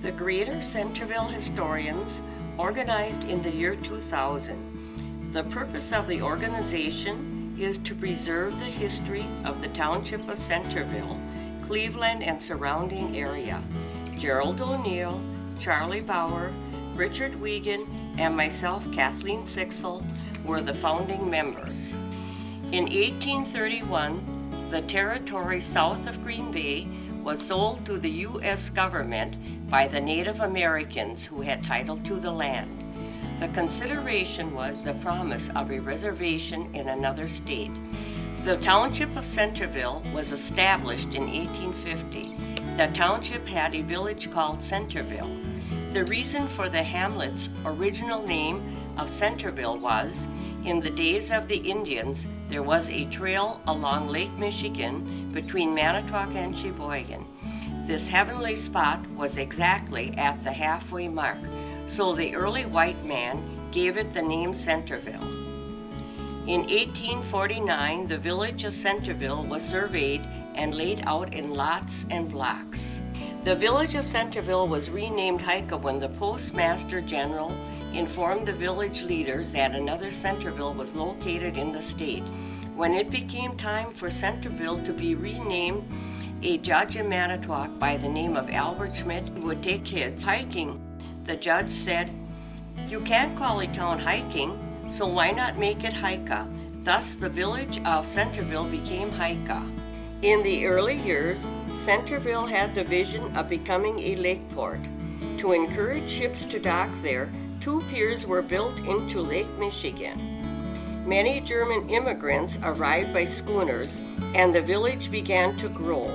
The Greater Centerville Historians organized in the year 2000. The purpose of the organization is to preserve the history of the Township of Centerville, Cleveland and surrounding area. Gerald O'Neill, Charlie Bauer, Richard Wiegand, and myself, Kathleen Sicily, were the founding members. In 1831, the territory south of Green Bay was sold to the U.S. government by the Native Americans who had title to the land. The consideration was the promise of a reservation in another state. The Township of Centerville was established in 1850. The township had a village called Centerville. The reason for the hamlet's original name of Centerville was, in the days of the Indians, there was a trail along Lake Michigan between Manitowoc and Sheboygan. This heavenly spot was exactly at the halfway mark, so the early white man gave it the name Centerville. In 1849, the village of Centerville was surveyed and laid out in lots and blocks. The village of Centerville was renamed Hika when the Postmaster General informed the village leaders that another Centerville was located in the state. When it became time for Centerville to be renamed, a judge in Manitowoc by the name of Albert Schmidt would take kids hiking. The judge said, "You can't call a town hiking, so why not make it Hika?" Thus, the village of Centerville became Hika. In the early years, Centerville had the vision of becoming a lake port. To encourage ships to dock there, 2 piers were built into Lake Michigan. Many German immigrants arrived by schooners, and the village began to grow.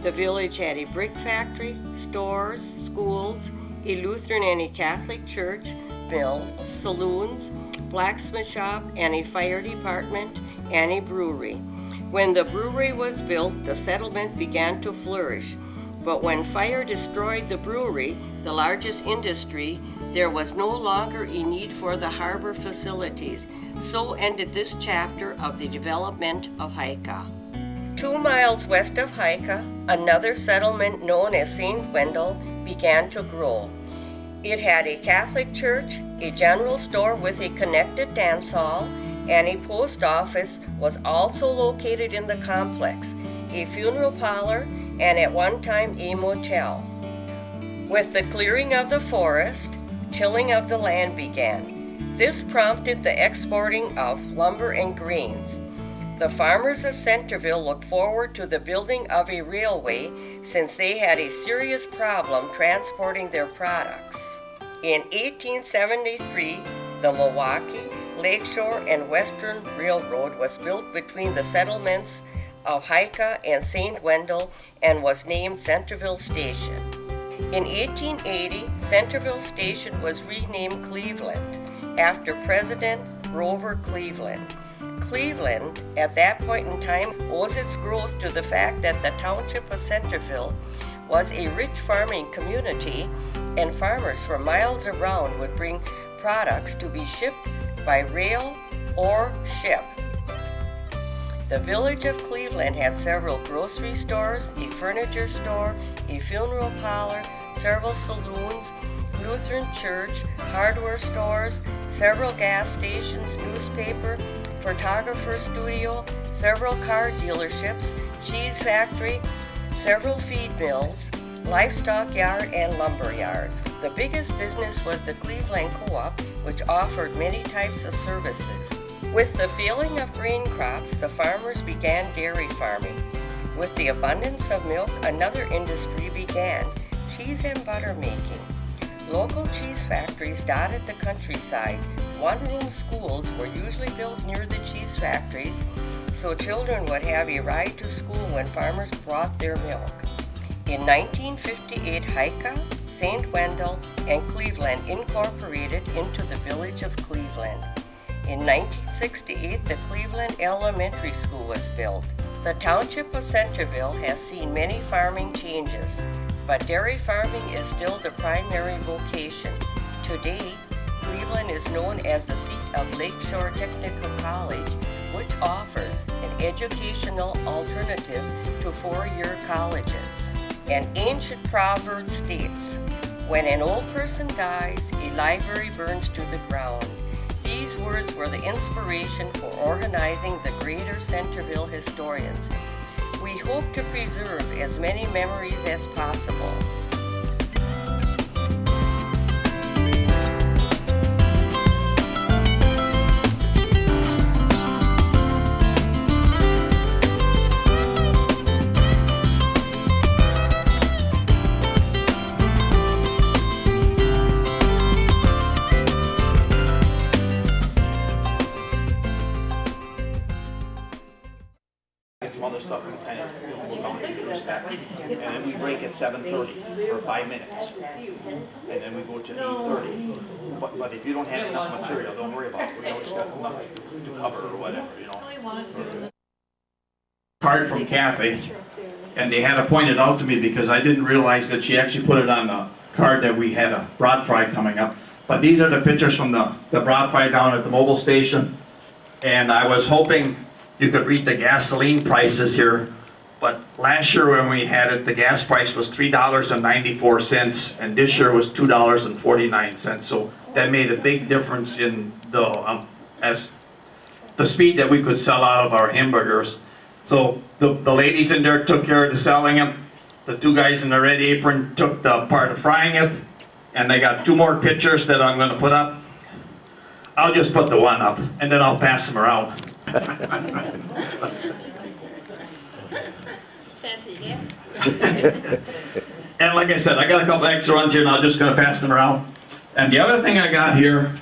The village had a brick factory, stores, schools, a Lutheran and a Catholic church, mills, saloons, blacksmith shop, and a fire department, and a brewery. When the brewery was built, the settlement began to flourish. But when fire destroyed the brewery, the largest industry, there was no longer a need for the harbor facilities. So ended this chapter of the development of Hika. 2 miles west of Hika, another settlement known as St. Wendel began to grow. It had a Catholic church, a general store with a connected dance hall, and a post office was also located in the complex, a funeral parlor, and at one time a motel. With the clearing of the forest, tilling of the land began. This prompted the exporting of lumber and grains. The farmers of Centerville looked forward to the building of a railway since they had a serious problem transporting their products. In 1873, the Milwaukee, Lakeshore, and Western Railroad was built between the settlements of Hika and St. Wendel and was named Centerville Station. In 1880, Centerville Station was renamed Cleveland after President Grover Cleveland. Cleveland, at that point in time, owes its growth to the fact that the Township of Centerville was a rich farming community, and farmers from miles around would bring products to be shipped by rail or ship. The village of Cleveland had several grocery stores, a furniture store, a funeral parlor, several saloons, Lutheran church, hardware stores, several gas stations, newspaper, photographer studio, several car dealerships, cheese factory, several feed mills, livestock yard, and lumber yards. The biggest business was the Cleveland Co-op, which offered many types of services. With the failing of grain crops, the farmers began dairy farming. With the abundance of milk, another industry began, cheese and butter making. Local cheese factories dotted the countryside. One-room schools were usually built near the cheese factories, so children would have a ride to school when farmers brought their milk. In 1958, Hika, St. Wendel, and Cleveland incorporated into the village of Cleveland. In 1968, the Cleveland Elementary School was built. The Township of Centerville has seen many farming changes, but dairy farming is still the primary vocation. Today, Cleveland is known as the seat of Lakeshore Technical College, which offers an educational alternative to 4-year colleges. An ancient proverb states, When an old person dies, a library burns to the ground. These words were the inspiration for organizing the Greater Centerville Historians. We hope to preserve as many memories as possible. Some other stuff and kind of go down and first back. And then we break at 7:30 for 5 minutes. And then we go to 8:30. But if you don't have enough material, don't worry about it. We always got enough to cover or whatever, you know. Card from Kathy, and they had to point it out to me because I didn't realize that she actually put it on the card that we had a broad fry coming up. But these are the pictures from the broad fry down at the mobile station. And I was hoping you could read the gasoline prices here, but last year when we had it, the gas price was $3.94, and this year was $2.49. So that made a big difference in the speed that we could sell out of our hamburgers. So the ladies in there took care of the selling it. The two guys in the red apron took the part of frying it, and I got 2 more pictures that I'm going to put up. I'll just put the one up, and then I'll pass them around. And like I said, I got a couple extra ones here and I'm just going to pass them around. And the other thing I got here,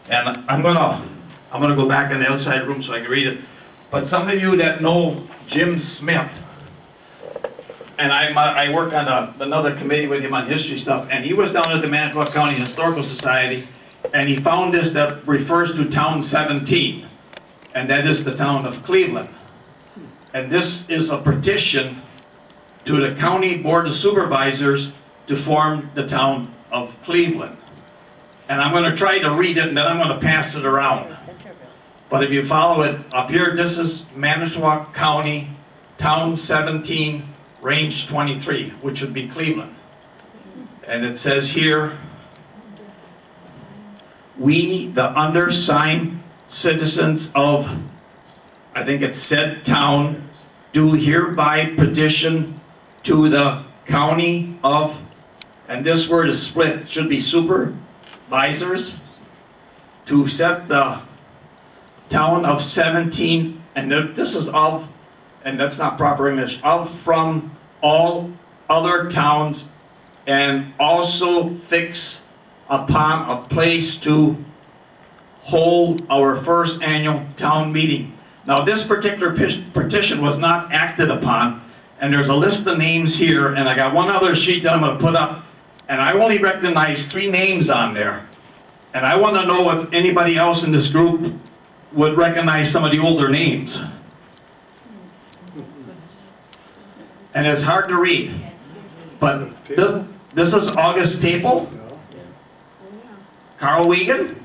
and I'm gonna go back in the outside room so I can read it. But some of you that know Jim Smith, and I work on another committee with him on history stuff, and he was down at the Manitowoc County Historical Society, and he found this that refers to Town 17. And that is the town of Cleveland. And this is a petition to the County Board of Supervisors to form the town of Cleveland. And I'm going to try to read it and then I'm going to pass it around. But if you follow it up here, this is Manitowoc County, Town 17, Range 23, which would be Cleveland. And it says here, we, the undersigned citizens of, I think it's said town, do hereby petition to the county of, and this word is split, should be supervisors, to set the town of 17, and this is of, and that's not proper English, of from all other towns, and also fix upon a place to hold our first annual town meeting. Now this particular petition was not acted upon, and there's a list of names here, and I got one other sheet that I'm going to put up, and I only recognize 3 names on there. And I want to know if anybody else in this group would recognize some of the older names. And it's hard to read, but this is August Taple, Carl Wiegand,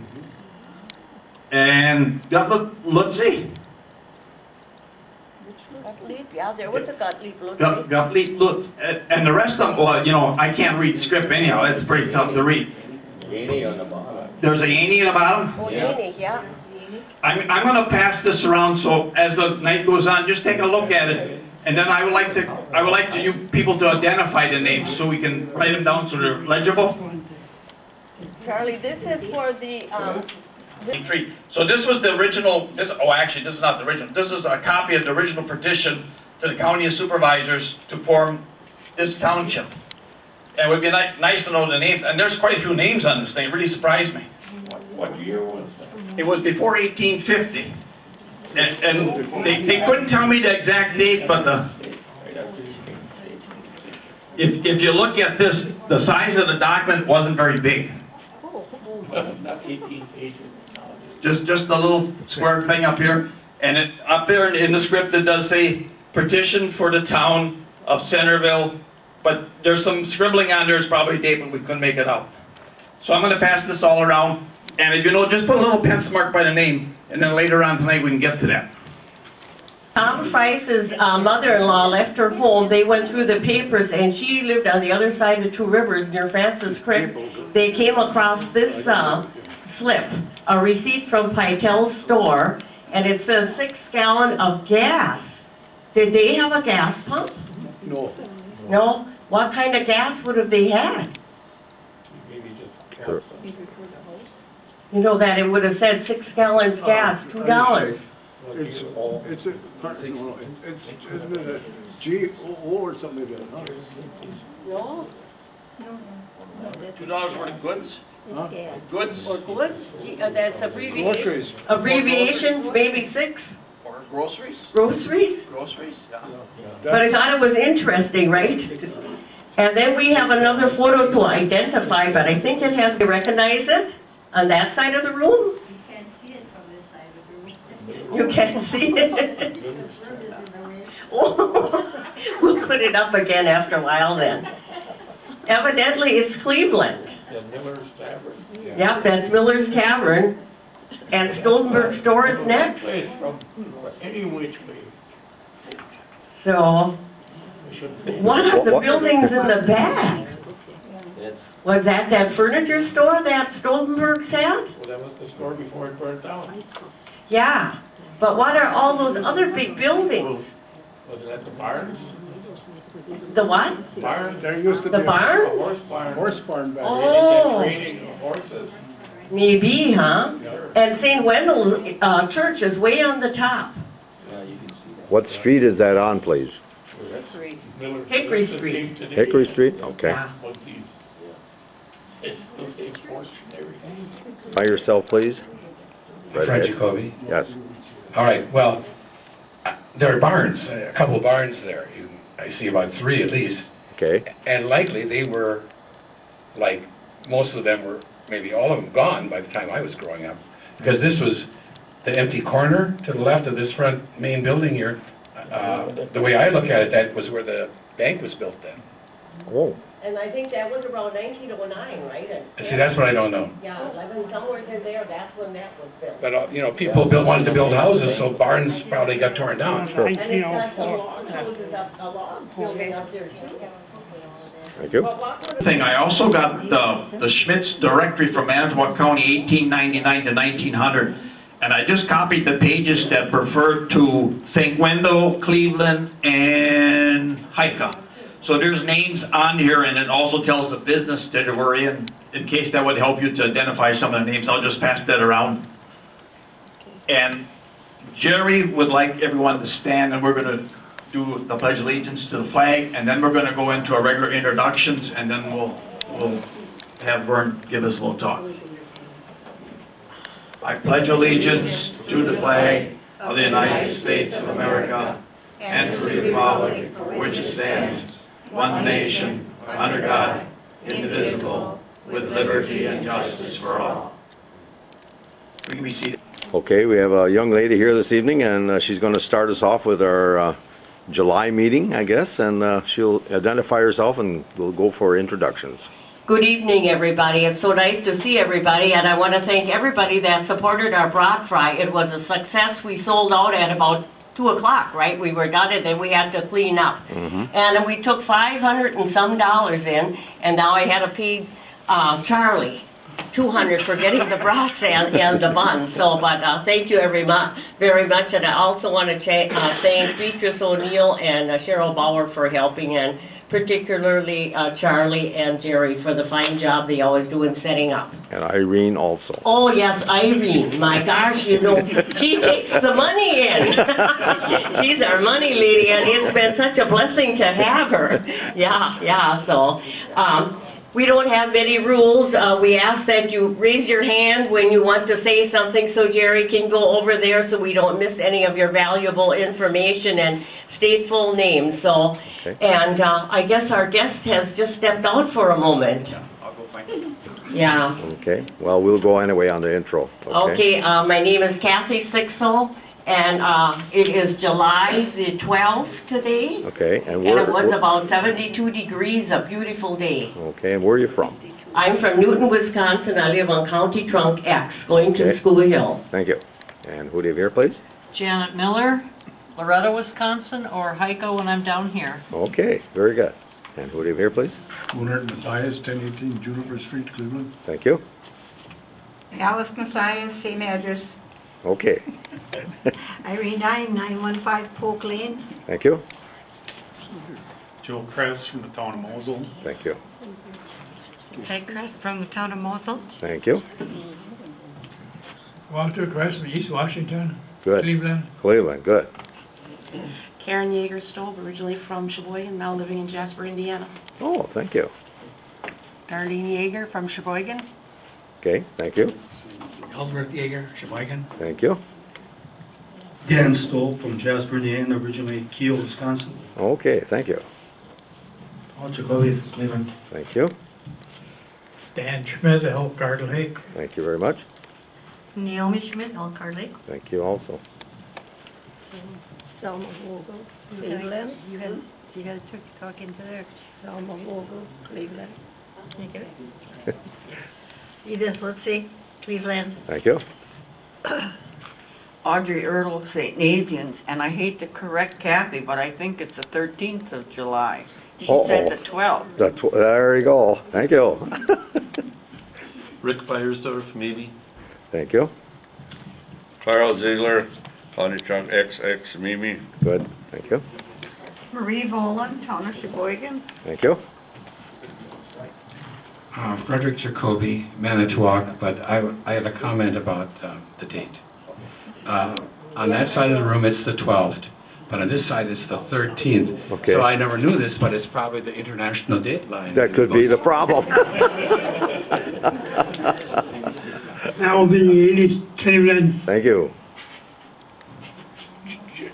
and Lutzy. Gottlieb, yeah, there was a Gottlieb Lutz. Gottlieb Lutz. And the rest of them, well, you know, I can't read script anyhow. It's pretty tough to read. Yaney on the bottom. There's a Yaney in the bottom? Oh, Yaney, yeah. I'm going to pass this around, so as the night goes on, just take a look at it. And then I would like you people to identify the names so we can write them down so they're legible. Charlie, this is for the 3. So this was the original, actually this is not the original. This is a copy of the original petition to the County of Supervisors to form this township. And it would be nice to know the names, and there's quite a few names on this thing. It really surprised me. What year was that? It was before 1850. And they couldn't tell me the exact date, but if you look at this, the size of the document wasn't very big. Not 18 pages. Just a little square thing up here, and up there in the script it does say petition for the town of Centerville, but there's some scribbling on there. It's probably a date, but we couldn't make it out. So I'm going to pass this all around, and if you know, just put a little pencil mark by the name, and then later on tonight we can get to that. Tom Price's mother-in-law left her home. They went through the papers, and she lived on the other side of Two Rivers near Francis Creek. They came across this slip, a receipt from Pytel's store, and it says 6 gallon of gas. Did they have a gas pump? No. No? What kind of gas would have they had? Maybe just kerosene. You know that it would have said 6 gallons gas, $2. It's a, no, it's isn't it a GO or something like that, huh? No? $2 worth of goods? Huh? Goods Or goods? That's abbreviation. Groceries. Abbreviations, maybe 6? or groceries? Groceries? Groceries, yeah. But I thought it was interesting, right? And then we have another photo to identify, but I think it has to recognize it on that side of the room. You can't see it from this side of the room. You can't see it. This room is in the way. Oh, we'll put it up again after a while then. Evidently, it's Cleveland. The Miller's Tavern. Yep, that's Miller's Tavern. And Stoltenberg Store is next. Place from any which way. So, They should think. one of the buildings in the back, was that furniture store that Stoltenberg's had? Well, that was the store before it burned down. Yeah, but what are all those other big buildings? Was it at the barns? The what? Barns? There used to be The a A barns? horse barn. horse barn back Oh. there. Training of horses. Maybe, huh? And St. Wendel's church is way on the top. What street is that on, please? Miller- Hickory it's the Street. same today. Hickory Street? Okay. Yeah. What's these? It's still the same horse and everything. By yourself, please? Right Fred ahead. Jacoby. Yes. All right, well, there are barns, a couple of barns there. I see about 3 at least. Okay. And likely they were, like, most of them were, maybe all of them gone by the time I was growing up. Because this was the empty corner to the left of this front main building here. The way I look at it, that was where the bank was built then. Oh, And I think that was around 1909, right? And- See, that's what I don't know. Yeah, 11, somewhere's in there, that's when that was built. But, you know, people wanted to build houses, so barns probably got torn down. And it's got some log houses up, a log building up there too. thank you. But what would Thing, I also got the Schmidt's directory from Manitowoc County, 1899 to 1900. And I just copied the pages that refer to St. Wendel, Cleveland, and Hika. So there's names on here, and it also tells the business that we're in case that would help you to identify some of the names. I'll just pass that around. And Jerry would like everyone to stand, and we're gonna do the Pledge of Allegiance to the flag, and then we're gonna go into our regular introductions, and then we'll have Vern give us a little talk. I pledge allegiance to the flag of the United States of America and to the republic for which it stands, one nation, under God, indivisible, with liberty and justice for all. We can be seated. Okay, we have a young lady here this evening, and she's going to start us off with our July meeting, I guess, and she'll identify herself, and we'll go for introductions. Good evening, everybody. It's so nice to see everybody, and I want to thank everybody that supported our broth fry. It was a success. We sold out at about 2 o'clock, right? We were done, and then we had to clean up. And we took $500 and some in, and now I had to pay Charlie $200 for getting the brats and the buns. So, but thank you very much, and I also want to thank Beatrice O'Neill and Cheryl Bauer for helping, and particularly Charlie and Jerry for the fine job they always do in setting up. And Irene also. Oh, yes, Irene. My gosh, you know, she takes the money in. She's our money lady, and it's been such a blessing to have her. Yeah, so. We don't have many rules. We ask that you raise your hand when you want to say something so Jerry can go over there so we don't miss any of your valuable information, and state full names. So, Okay. and I guess our guest has just stepped out for a moment. I'll go find it. Yeah. Okay, well, we'll go anyway on the intro. Okay, my name is Kathy Sixel, and it is July the 12th today. Okay, and And it was about 72 degrees, a beautiful day. okay, and where are you from? I'm from Newton, Wisconsin. I live on County Trunk X, going to Okay. School Hill. Thank you. And who do you have here, please? Janet Miller, Loretta, Wisconsin, or Hika when I'm down here. Okay, very good. And who do you have here, please? Leonard Matthias, 1018 Juniper Street, Cleveland. Thank you. Alice Matthias, same address. Okay, Irene Dime, 915 Polk Lane. thank you. Joe Kress from the town of Mosel. Thank you. Peg Crest from the town of Mosel. Thank you. Walter Kress from East Washington, Good. Cleveland. Cleveland, good. Karen Yeager-Stobe, originally from Sheboygan, now living in Jasper, Indiana. Oh, thank you. Darlene Yeager from Sheboygan. Okay, thank you. Ellsworth Yeager, Sheboygan. Thank you. Dan Stoll from Jasper, Indiana, originally Kiel, Wisconsin. Okay, thank you. Paul Jacoby from Cleveland. Thank you. Dan Schmidt, Elkhart Lake. Thank you very much. Naomi Schmidt, Elkhart Lake. Thank you also. Selma Vogel, Cleveland. You had to talk into there. Selma Vogel, Cleveland. Thank you. Edith Litzy, Cleveland. Thank you. Audrey Ertl, St. Nazians, and I hate to correct Kathy, but I think it's the 13th of July. She said the 12th. There you go. Thank you. Rick Beiersdorf, maybe. Thank you. Carl Ziegler, County Trunk XX, Mimi. Good. Thank you. Marie Volan, town of Sheboygan. Thank you. Frederick Jacoby, Manitowoc, but I have a comment about the date. On that side of the room, it's the 12th, but on this side, it's the 13th. Okay. So I never knew this, but it's probably the international date line. That could be the problem. Al B. Cleveland. Thank you.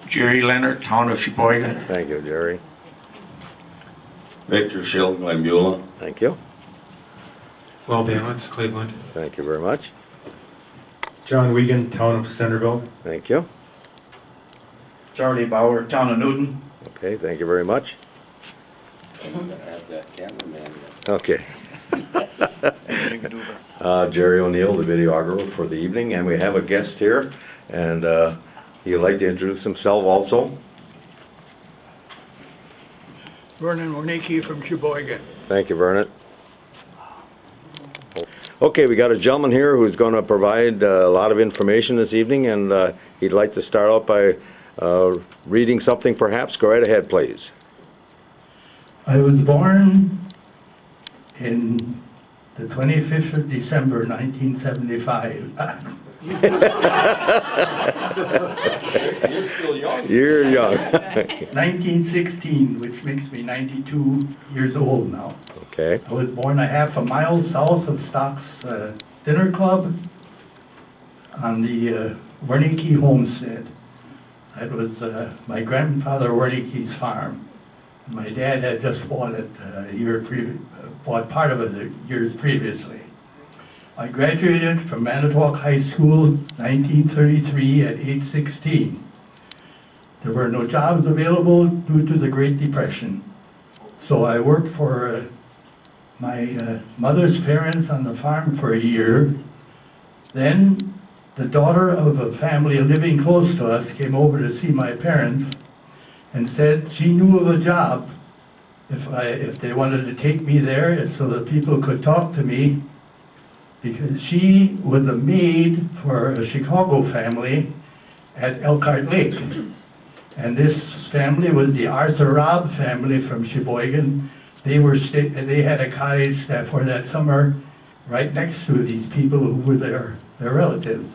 Jerry Leonard, Town of Sheboygan. Thank you, Jerry. Victor Schill, Glenbeulah. Thank you. Well, Balance, Cleveland. Thank you very much. John Wiegand, town of Centerville. Thank you. Charlie Bauer, Town of Newton. Okay, thank you very much. Okay. Jerry O'Neill, the videographer for the evening, and we have a guest here, and he'd like to introduce himself also. Vernon Wernecke from Sheboygan. Thank you, Vernon. Okay, we got a gentleman here who's going to provide a lot of information this evening, and he'd like to start out by reading something perhaps. Go right ahead, please. I was born in the 25th of December, 1975. You're still young. You're young. 1916, which makes me 92 years old now. Okay. I was born a half a mile south of Stock's Dinner Club on the Wernecke homestead. That was my grandfather Wernecke's farm. My dad had just bought it bought part of it years previously. I graduated from Manitowoc High School 1933 at age 16. There were no jobs available due to the Great Depression. So I worked for my mother's parents on the farm for a year. Then the daughter of a family living close to us came over to see my parents and said she knew of a job if they wanted to take me there so that people could talk to me, because she was a maid for a Chicago family at Elkhart Lake. And this family was the Arthur Robb family from Sheboygan. They had a cottage for that summer right next to these people who were their relatives.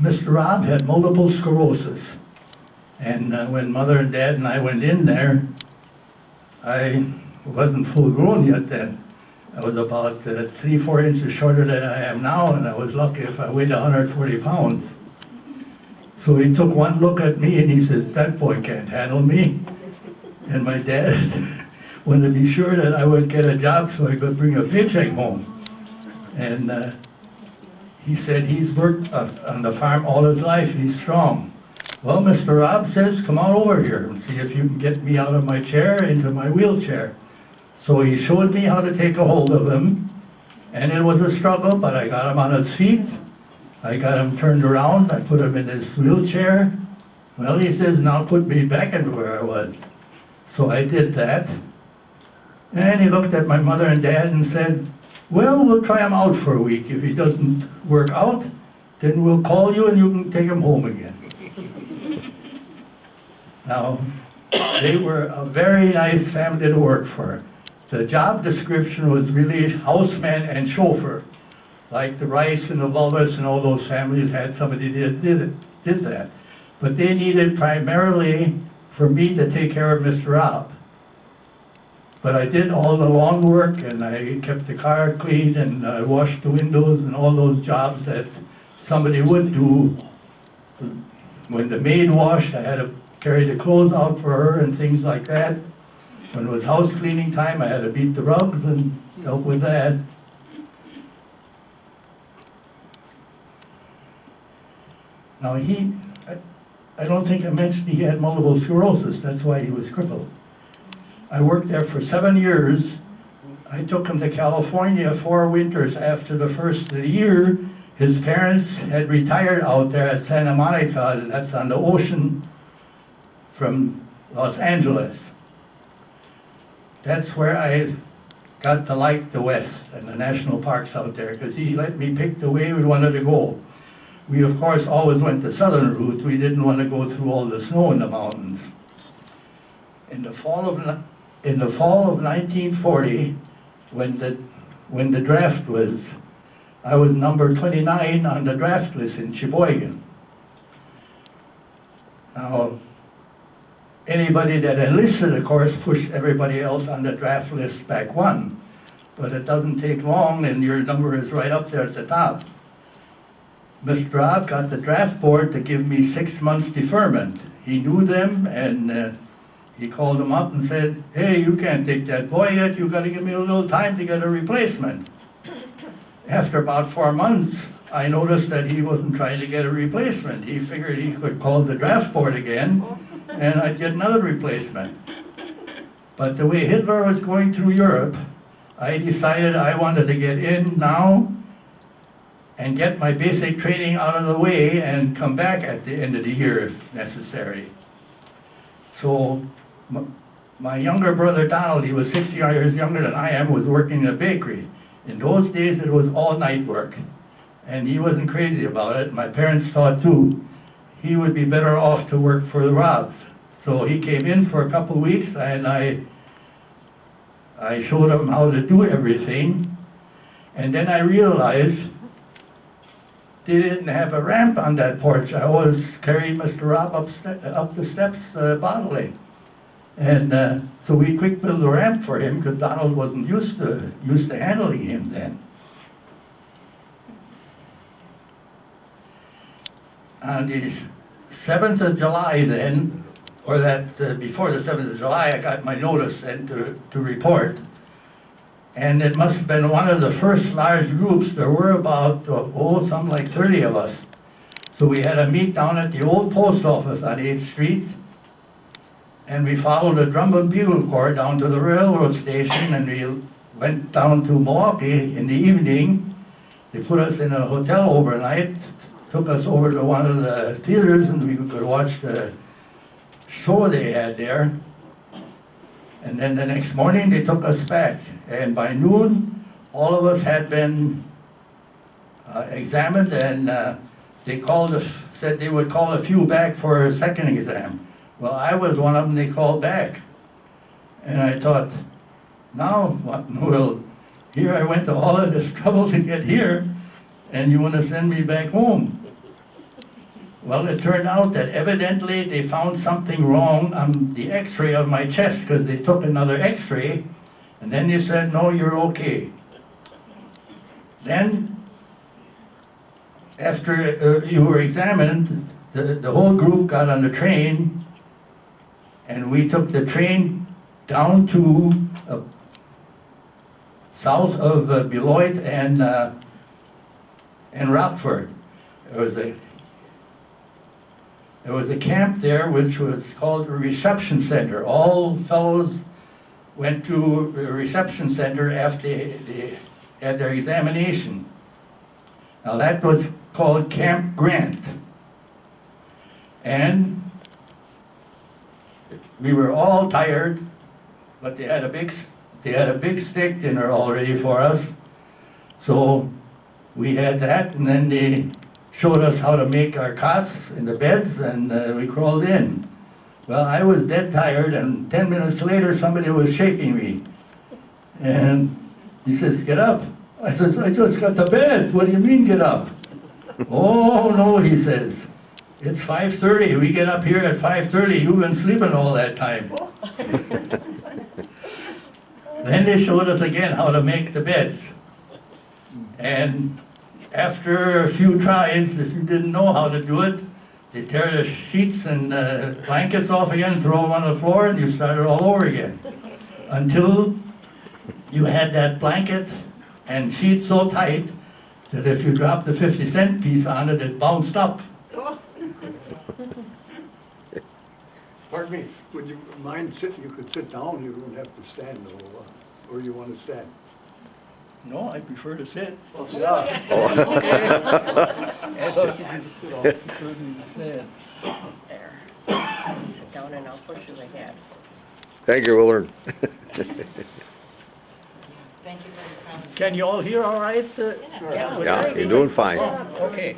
Mr. Robb had multiple sclerosis. And when Mother and Dad and I went in there, I wasn't full grown yet then. I was about 3-4 inches shorter than I am now, and I was lucky if I weighed 140 pounds. So he took one look at me and he says, "That boy can't handle me." And my dad wanted to be sure that I would get a job so I could bring a paycheck home. And he said he's worked on the farm all his life, he's strong. Well, Mr. Robb says, "Come on over here and see if you can get me out of my chair into my wheelchair." So he showed me how to take a hold of him, and it was a struggle, but I got him on his feet. I got him turned around, I put him in his wheelchair, Well, he says, now put me back into where I was. So I did that. And he looked at my mother and dad and said, well, we'll try him out for a week. If he doesn't work out, then we'll call you and you can take him home again. Now, they were a very nice family to work for. The job description was really houseman and chauffeur. Like the Rice and the Walrus and all those families had somebody that did that. But they needed primarily for me to take care of Mr. Rob. But I did all the lawn work, and I kept the car clean, and I washed the windows and all those jobs that somebody would do. So when the maid washed, I had to carry the clothes out for her and things like that. When it was house cleaning time, I had to beat the rugs and help with that. Now I don't think I mentioned he had multiple sclerosis. That's why he was crippled. I worked there for 7 years. I took him to California 4 winters after the first of the year. His parents had retired out there at Santa Monica, that's on the ocean from Los Angeles. That's where I got to like the West and the national parks out there, because he let me pick the way we wanted to go. We, of course, always went the southern route. We didn't want to go through all the snow in the mountains. In the fall of 1940, when the draft was, I was number 29 on the draft list in Sheboygan. Now, anybody that enlisted, of course, pushed everybody else on the draft list back one. But it doesn't take long, and your number is right up there at the top. Mr. Robb got the draft board to give me 6 months deferment. He knew them, and he called them up and said, hey, you can't take that boy yet, you got to give me a little time to get a replacement. After about 4 months, I noticed that he wasn't trying to get a replacement. He figured he could call the draft board again, and I'd get another replacement. But the way Hitler was going through Europe, I decided I wanted to get in now and get my basic training out of the way and come back at the end of the year if necessary. So my younger brother Donald, he was 6 years younger than I am, was working in a bakery. In those days it was all night work, and he wasn't crazy about it. My parents thought too he would be better off to work for the Robs. So he came in for a couple of weeks, and I showed him how to do everything. And then I realized they didn't have a ramp on that porch. I always carried Mr. Rob up the steps bodily. And so we quick built a ramp for him because Donald wasn't used to handling him then. On the 7th of July then, or that before the 7th of July, I got my notice sent to report. And it must have been one of the first large groups. There were about, something like 30 of us. So we had a meet down at the old post office on 8th Street. And we followed a drum and bugle corps down to the railroad station, and we went down to Milwaukee in the evening. They put us in a hotel overnight, took us over to one of the theaters, and we could watch the show they had there. And then the next morning they took us back, and by noon all of us had been examined, and they said they would call a few back for a second exam. Well, I was one of them they called back, and I thought, now what? Well, here I went to all of this trouble to get here, and you want to send me back home. Well, it turned out that evidently they found something wrong on the x-ray of my chest, because they took another x-ray, and then they said, no, you're okay. Then, after you were examined, the whole group got on the train, and we took the train down to south of Beloit and Rockford. There was a camp there which was called a reception center. All fellows went to the reception center after they had their examination. Now that was called Camp Grant. And we were all tired, but they had a big steak dinner all ready for us. So we had that, and then they showed us how to make our cots in the beds, and we crawled in. Well, I was dead tired, and 10 minutes later, somebody was shaking me. And he says, "Get up." I said, "I just got to bed. What do you mean, get up?" "Oh, no," he says. "It's 5:30. We get up here at 5:30. You've been sleeping all that time." Then they showed us again how to make the beds. And after a few tries, if you didn't know how to do it, they tear the sheets and blankets off again, throw them on the floor, and you start it all over again. Until you had that blanket and sheet so tight that if you dropped the 50-cent piece on it, it bounced up. Pardon me, would you mind sitting, you could sit down, you don't have to stand though, or you want to stand? No, I prefer to sit. Yeah. There. Sit down and I'll push you ahead. Thank you, Willard. Thank you for your comments. Can you all hear all right? Yeah, you're doing fine. Okay.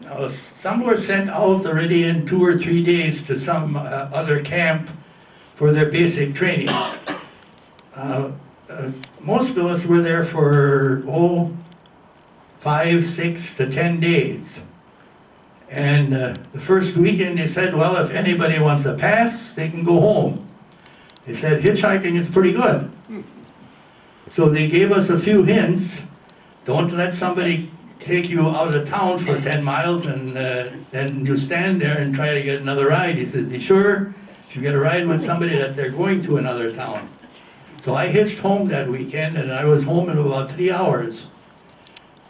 Now, some were sent out already in 2 or 3 days to some other camp for their basic training. Most of us were there for 5, 6 to 10 days. And the first weekend they said, well, if anybody wants a pass, they can go home. They said hitchhiking is pretty good. So they gave us a few hints. Don't let somebody take you out of town for 10 miles and then you stand there and try to get another ride. He says, be sure if you get a ride with somebody that they're going to another town. So I hitched home that weekend, and I was home in about 3 hours.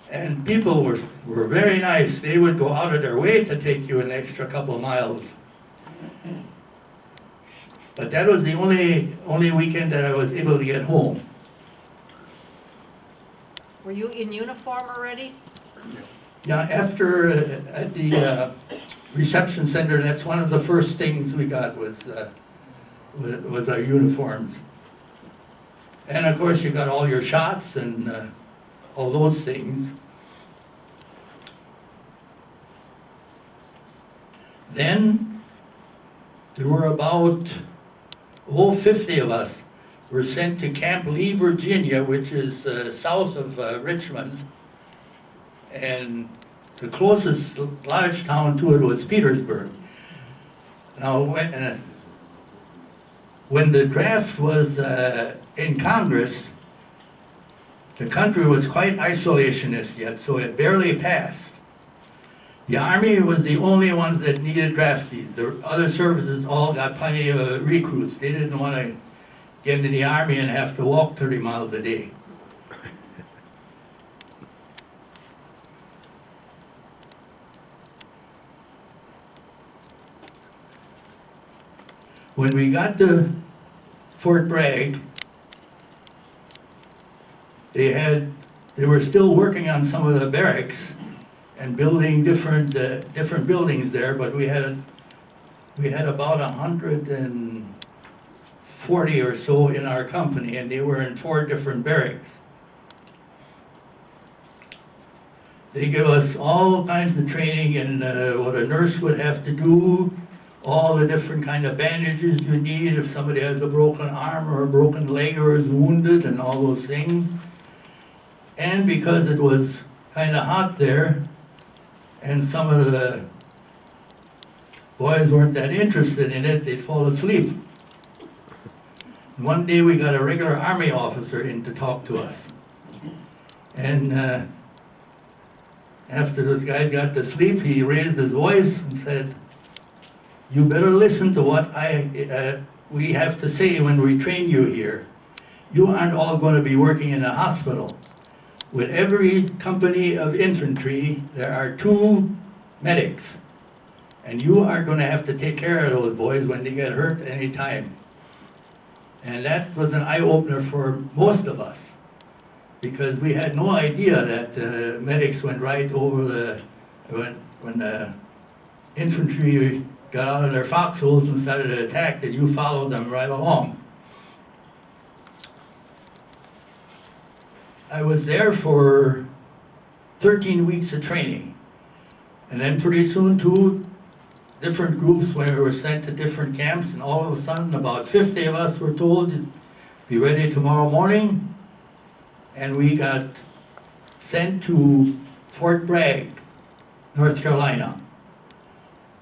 And people were very nice. They would go out of their way to take you an extra couple of miles. But that was the only weekend that I was able to get home. Were you in uniform already? Yeah, after at the reception center, that's one of the first things we got was our uniforms. And of course, you got all your shots and all those things. Then there were about 50 of us were sent to Camp Lee, Virginia, which is south of Richmond. And the closest large town to it was Petersburg. Now, when the draft was in Congress, the country was quite isolationist yet, so it barely passed. The Army was the only ones that needed draftees. The other services all got plenty of recruits. They didn't want to get into the Army and have to walk 30 miles a day. When we got to Fort Bragg, they were still working on some of the barracks and building different buildings there, but we had about 140 or so in our company, and they were in 4 different barracks. They give us all kinds of training in what a nurse would have to do, all the different kind of bandages you need if somebody has a broken arm or a broken leg or is wounded and all those things. And because it was kind of hot there and some of the boys weren't that interested in it, they'd fall asleep. One day we got a regular Army officer in to talk to us. And after those guys got to sleep, he raised his voice and said, "You better listen to what we have to say when we train you here. You aren't all going to be working in a hospital. With every company of infantry, there are 2 medics. And you are going to have to take care of those boys when they get hurt any time." And that was an eye-opener for most of us. because we had no idea that the medics went right over when the infantry got out of their foxholes and started to attack, that you followed them right along. I was there for 13 weeks of training. And then pretty soon, 2 different groups were sent to different camps, and all of a sudden, about 50 of us were told, be ready tomorrow morning. And we got sent to Fort Bragg, North Carolina.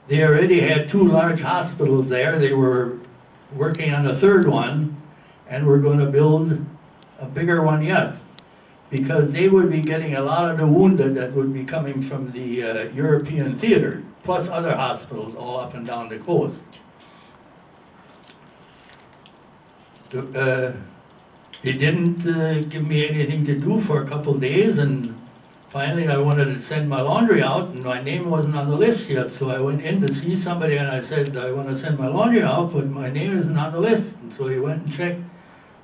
They already had 2 large hospitals there. They were working on a 3rd one, and were going to build a bigger one yet, because they would be getting a lot of the wounded that would be coming from the European theater, plus other hospitals all up and down the coast. They didn't give me anything to do for a couple of days, and finally I wanted to send my laundry out, and my name wasn't on the list yet, so I went in to see somebody and I said, I want to send my laundry out, but my name isn't on the list. And so he went and checked.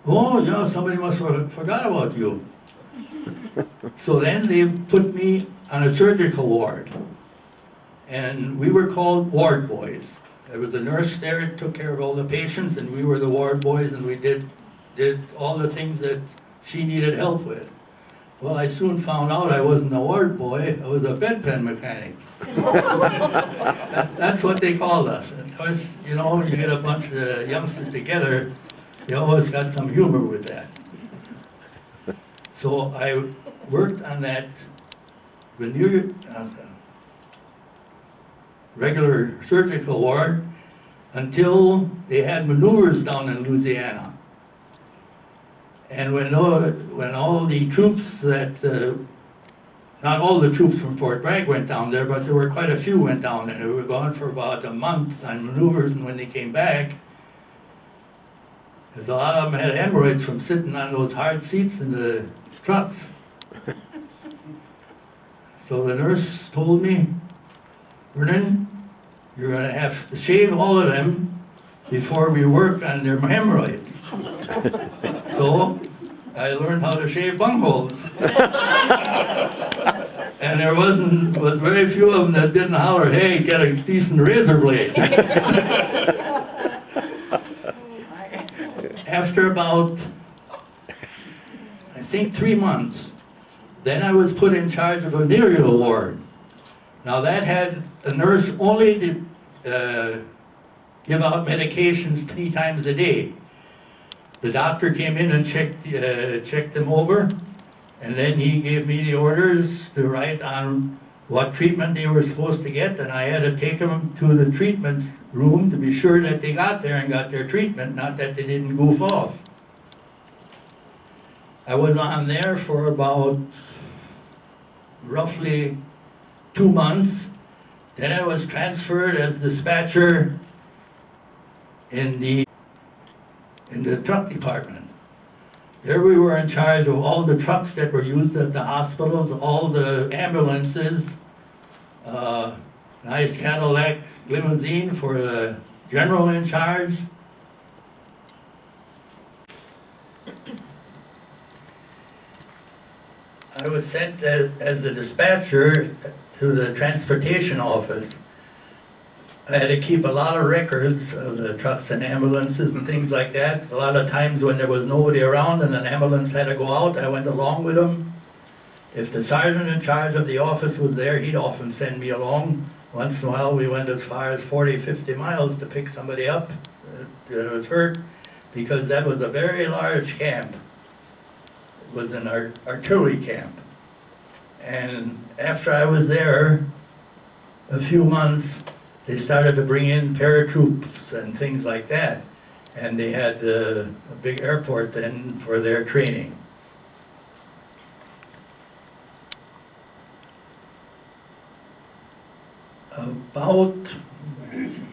Oh, yeah, somebody must have forgot about you. So then they put me on a surgical ward, and we were called ward boys. There was a nurse there that took care of all the patients, and we were the ward boys, and we did all the things that she needed help with. Well, I soon found out I wasn't a ward boy, I was a bedpan mechanic. That's what they called us. And of course, you know, you get a bunch of youngsters together, you always got some humor with that. So I worked on that regular surgical ward until they had maneuvers down in Louisiana. And when all the troops that, not all the troops from Fort Bragg went down there, but there were quite a few went down there. They were gone for about a month on maneuvers, and when they came back, there's a lot of them had hemorrhoids from sitting on those hard seats in the trucks. So the nurse told me, Vernon, you're going to have to shave all of them before we work on their hemorrhoids. So I learned how to shave bungholes. And there was very few of them that didn't holler, hey, get a decent razor blade. After about, I think 3 months, then I was put in charge of a venereal ward. Now that had a nurse only to give out medications 3 times a day. The doctor came in and checked them over, and then he gave me the orders to write on what treatment they were supposed to get, and I had to take them to the treatment room to be sure that they got there and got their treatment, not that they didn't goof off. I was on there for about roughly 2 months. Then I was transferred as dispatcher in the truck department. There we were in charge of all the trucks that were used at the hospitals, all the ambulances, nice Cadillac limousine for the general in charge. I was sent as the dispatcher to the transportation office. I had to keep a lot of records of the trucks and ambulances and things like that. A lot of times when there was nobody around and an ambulance had to go out, I went along with them. If the sergeant in charge of the office was there, he'd often send me along. Once in a while we went as far as 40, 50 miles to pick somebody up that was hurt, because that was a very large camp. It was an artillery camp. And after I was there a few months, they started to bring in paratroops and things like that. And they had a big airport then for their training. About, let's see,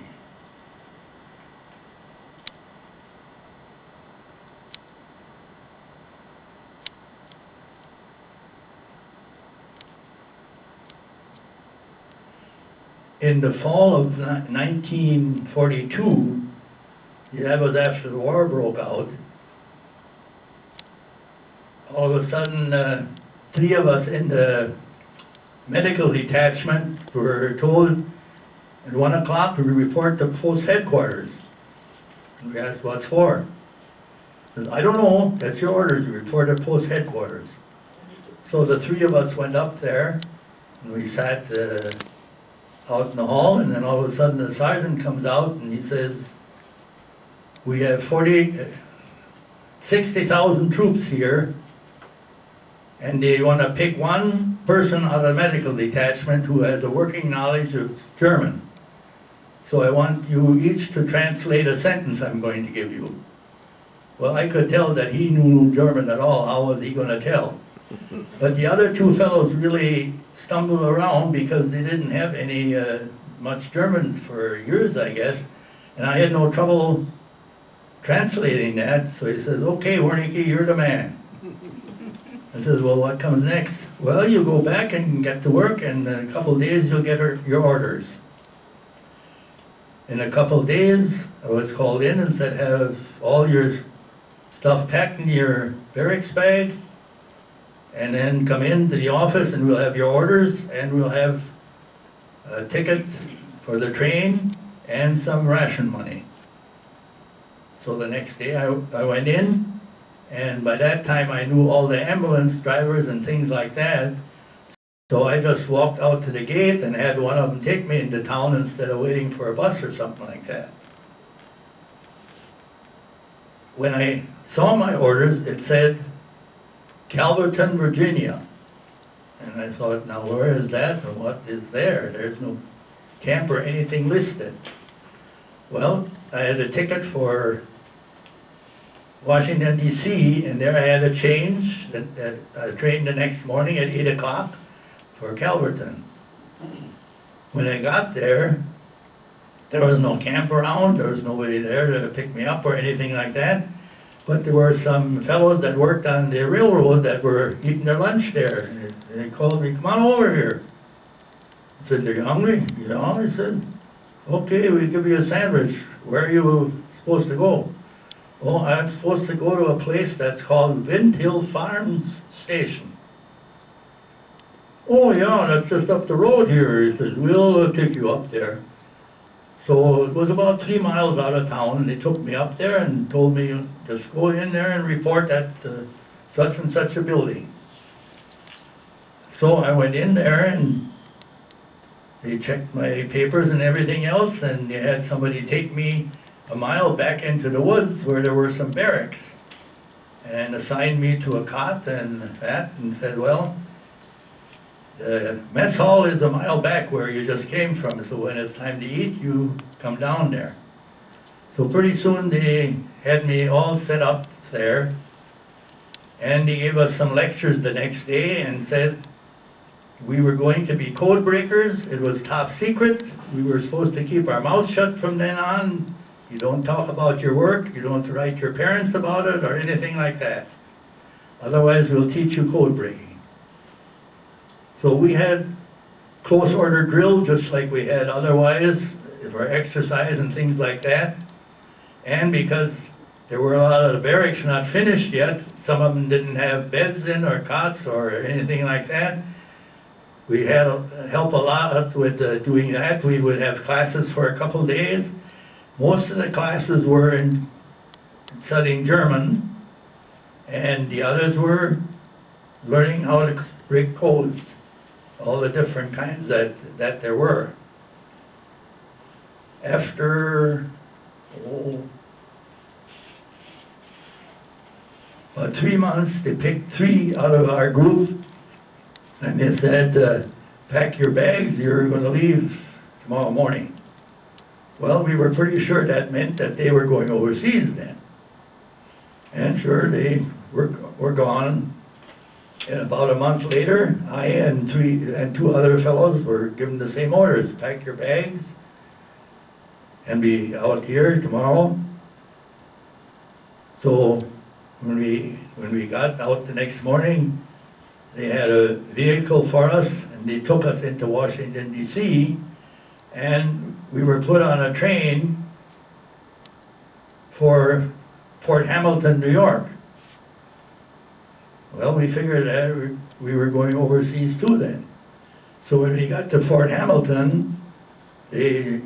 in the fall of 1942, that was after the war broke out, all of a sudden, 3 of us in the medical detachment were told at 1 o'clock we report to post headquarters. And we asked, "What's for?" He said, "I don't know, that's your orders, you report at post headquarters." So the 3 of us went up there, and we sat out in the hall, and then all of a sudden the sergeant comes out and he says, "We have 60,000 troops here, and they want to pick one person out of the medical detachment who has a working knowledge of German. So I want you each to translate a sentence I'm going to give you." Well, I could tell that he knew no German at all. How was he going to tell? But the other 2 fellows really stumbled around because they didn't have any much German for years, I guess. And I had no trouble translating that. So he says, "Okay, Wernecke, you're the man." I says, "Well, what comes next?" "Well, you go back and get to work, and in a couple of days you'll get your orders." In a couple of days, I was called in and said, "Have all your stuff packed in your barracks bag, and then come into the office and we'll have your orders, and we'll have a ticket for the train and some ration money." So the next day I went in, and by that time I knew all the ambulance drivers and things like that. So I just walked out to the gate and had one of them take me into town instead of waiting for a bus or something like that. When I saw my orders, it said Calverton, Virginia. And I thought, now where is that and what is there? There's no camp or anything listed. Well, I had a ticket for Washington, D.C., and there I had a change, a train the next morning at 8 o'clock for Calverton. When I got there, there was no camp around, there was nobody there to pick me up or anything like that, but there were some fellows that worked on the railroad that were eating their lunch there. And they called me, "Come on over here." I said, "Are you hungry?" "Yeah." I said, "Okay, we'll give you a sandwich. Where are you supposed to go?" "Oh, I'm supposed to go to a place that's called Vint Hill Farms Station." "Oh yeah, that's just up the road here." He said, "We'll take you up there." So it was about 3 miles out of town, and they took me up there and told me, "Just go in there and report at such and such a building." So I went in there, and they checked my papers and everything else, and they had somebody take me a mile back into the woods where there were some barracks, and assigned me to a cot and that, and said, "Well, the mess hall is a mile back where you just came from, so when it's time to eat, you come down there." So pretty soon they had me all set up there, and they gave us some lectures the next day and said we were going to be code breakers. It was top secret. We were supposed to keep our mouths shut from then on. You don't talk about your work, you don't write your parents about it or anything like that. Otherwise, we'll teach you code breaking. So we had close order drill just like we had otherwise for exercise and things like that. And because there were a lot of the barracks not finished yet, some of them didn't have beds in or cots or anything like that. We had to help a lot with doing that. We would have classes for a couple days. Most of the classes were in studying German, and the others were learning how to break codes, all the different kinds that there were. After about 3 months, they picked 3 out of our group, and they said, "Pack your bags, you're going to leave tomorrow morning." Well, we were pretty sure that meant that they were going overseas then. And sure, they were gone. And about a month later, I and 2 other fellows were given the same orders: pack your bags and be out here tomorrow. So when we got out the next morning, they had a vehicle for us, and they took us into Washington, D.C., and we were put on a train for Fort Hamilton, New York. Well, we figured that we were going overseas too then. So when we got to Fort Hamilton, they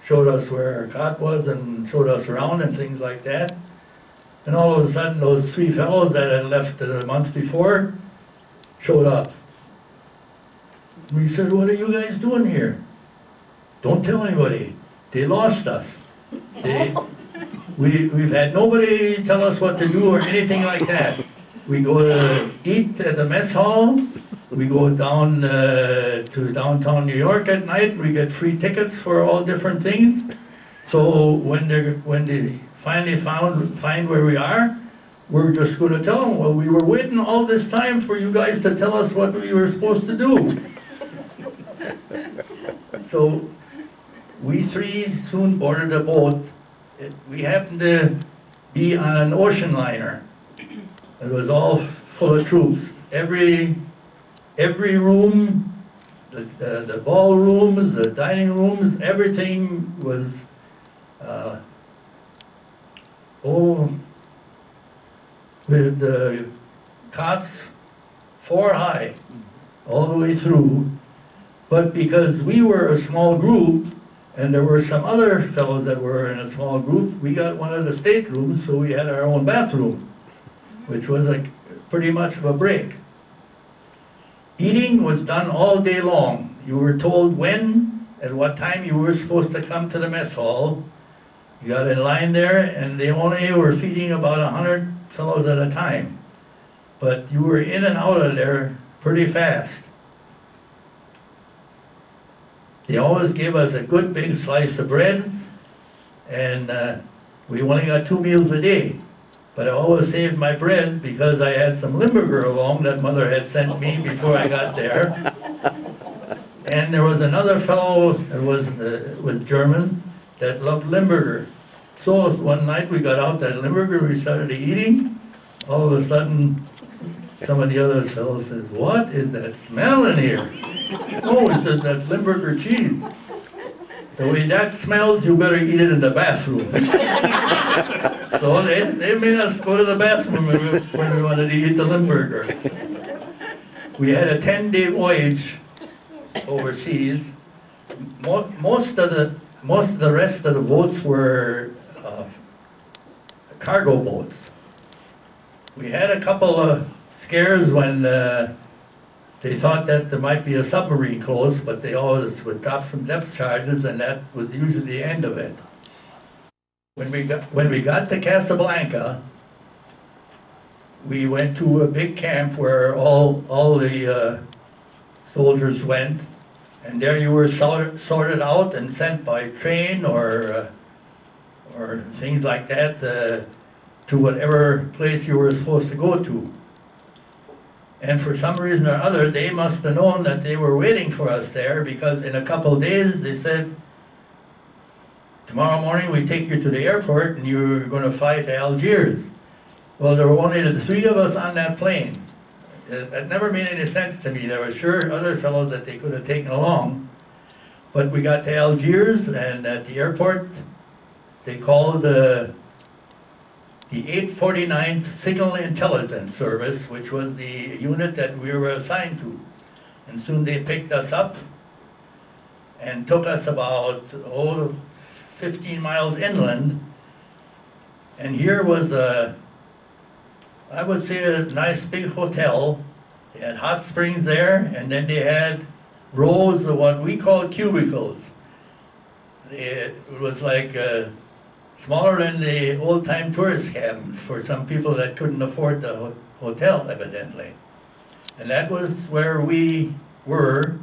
showed us where our cot was and showed us around and things like that. And all of a sudden, those three fellows that had left a month before showed up. We said, "What are you guys doing here?" "Don't tell anybody. They lost us. We've had nobody tell us what to do or anything like that. We go to eat at the mess hall. We go down to downtown New York at night. We get free tickets for all different things. So when they finally find where we are, we're just going to tell them, well, we were waiting all this time for you guys to tell us what we were supposed to do." So we three soon boarded a boat. We happened to be on an ocean liner. It was all full of troops. Every room, the ballrooms, the dining rooms, everything was with the cots 4 high all the way through. But because we were a small group, and there were some other fellows that were in a small group, we got one of the staterooms, so we had our own bathroom, which was like pretty much of a break. Eating was done all day long. You were told when, at what time you were supposed to come to the mess hall. You got in line there, and they only were feeding about 100 fellows at a time. But you were in and out of there pretty fast. They always gave us a good big slice of bread, and we only got 2 meals a day. But I always saved my bread because I had some Limburger along that Mother had sent me before I got there. And there was another fellow that was German that loved Limburger. So one night we got out that Limburger, we started eating. All of a sudden, some of the other fellows says, "What is that smell in here?" "Oh," he said, "that's Limburger cheese. The way that smells, you better eat it in the bathroom." So they made us go to the bathroom when we wanted to eat the Limburger. We had a 10-day voyage overseas. Most of the rest of the boats were cargo boats. We had a couple of scares when they thought that there might be a submarine close, but they always would drop some depth charges, and that was usually the end of it. When we got to Casablanca, we went to a big camp where all the soldiers went, and there you were sorted out and sent by train or things like that to whatever place you were supposed to go to. And for some reason or other, they must have known that they were waiting for us there, because in a couple of days they said, "Tomorrow morning we take you to the airport and you're going to fly to Algiers." Well, there were only the 3 of us on that plane. That never made any sense to me. There were sure other fellows that they could have taken along. But we got to Algiers, and at the airport they called the 849th Signal Intelligence Service, which was the unit that we were assigned to. And soon they picked us up and took us about 15 miles inland. And here was I would say a nice big hotel. They had hot springs there, and then they had rows of what we call cubicles. It was like smaller than the old-time tourist cabins for some people that couldn't afford the hotel, evidently. And that was where we were.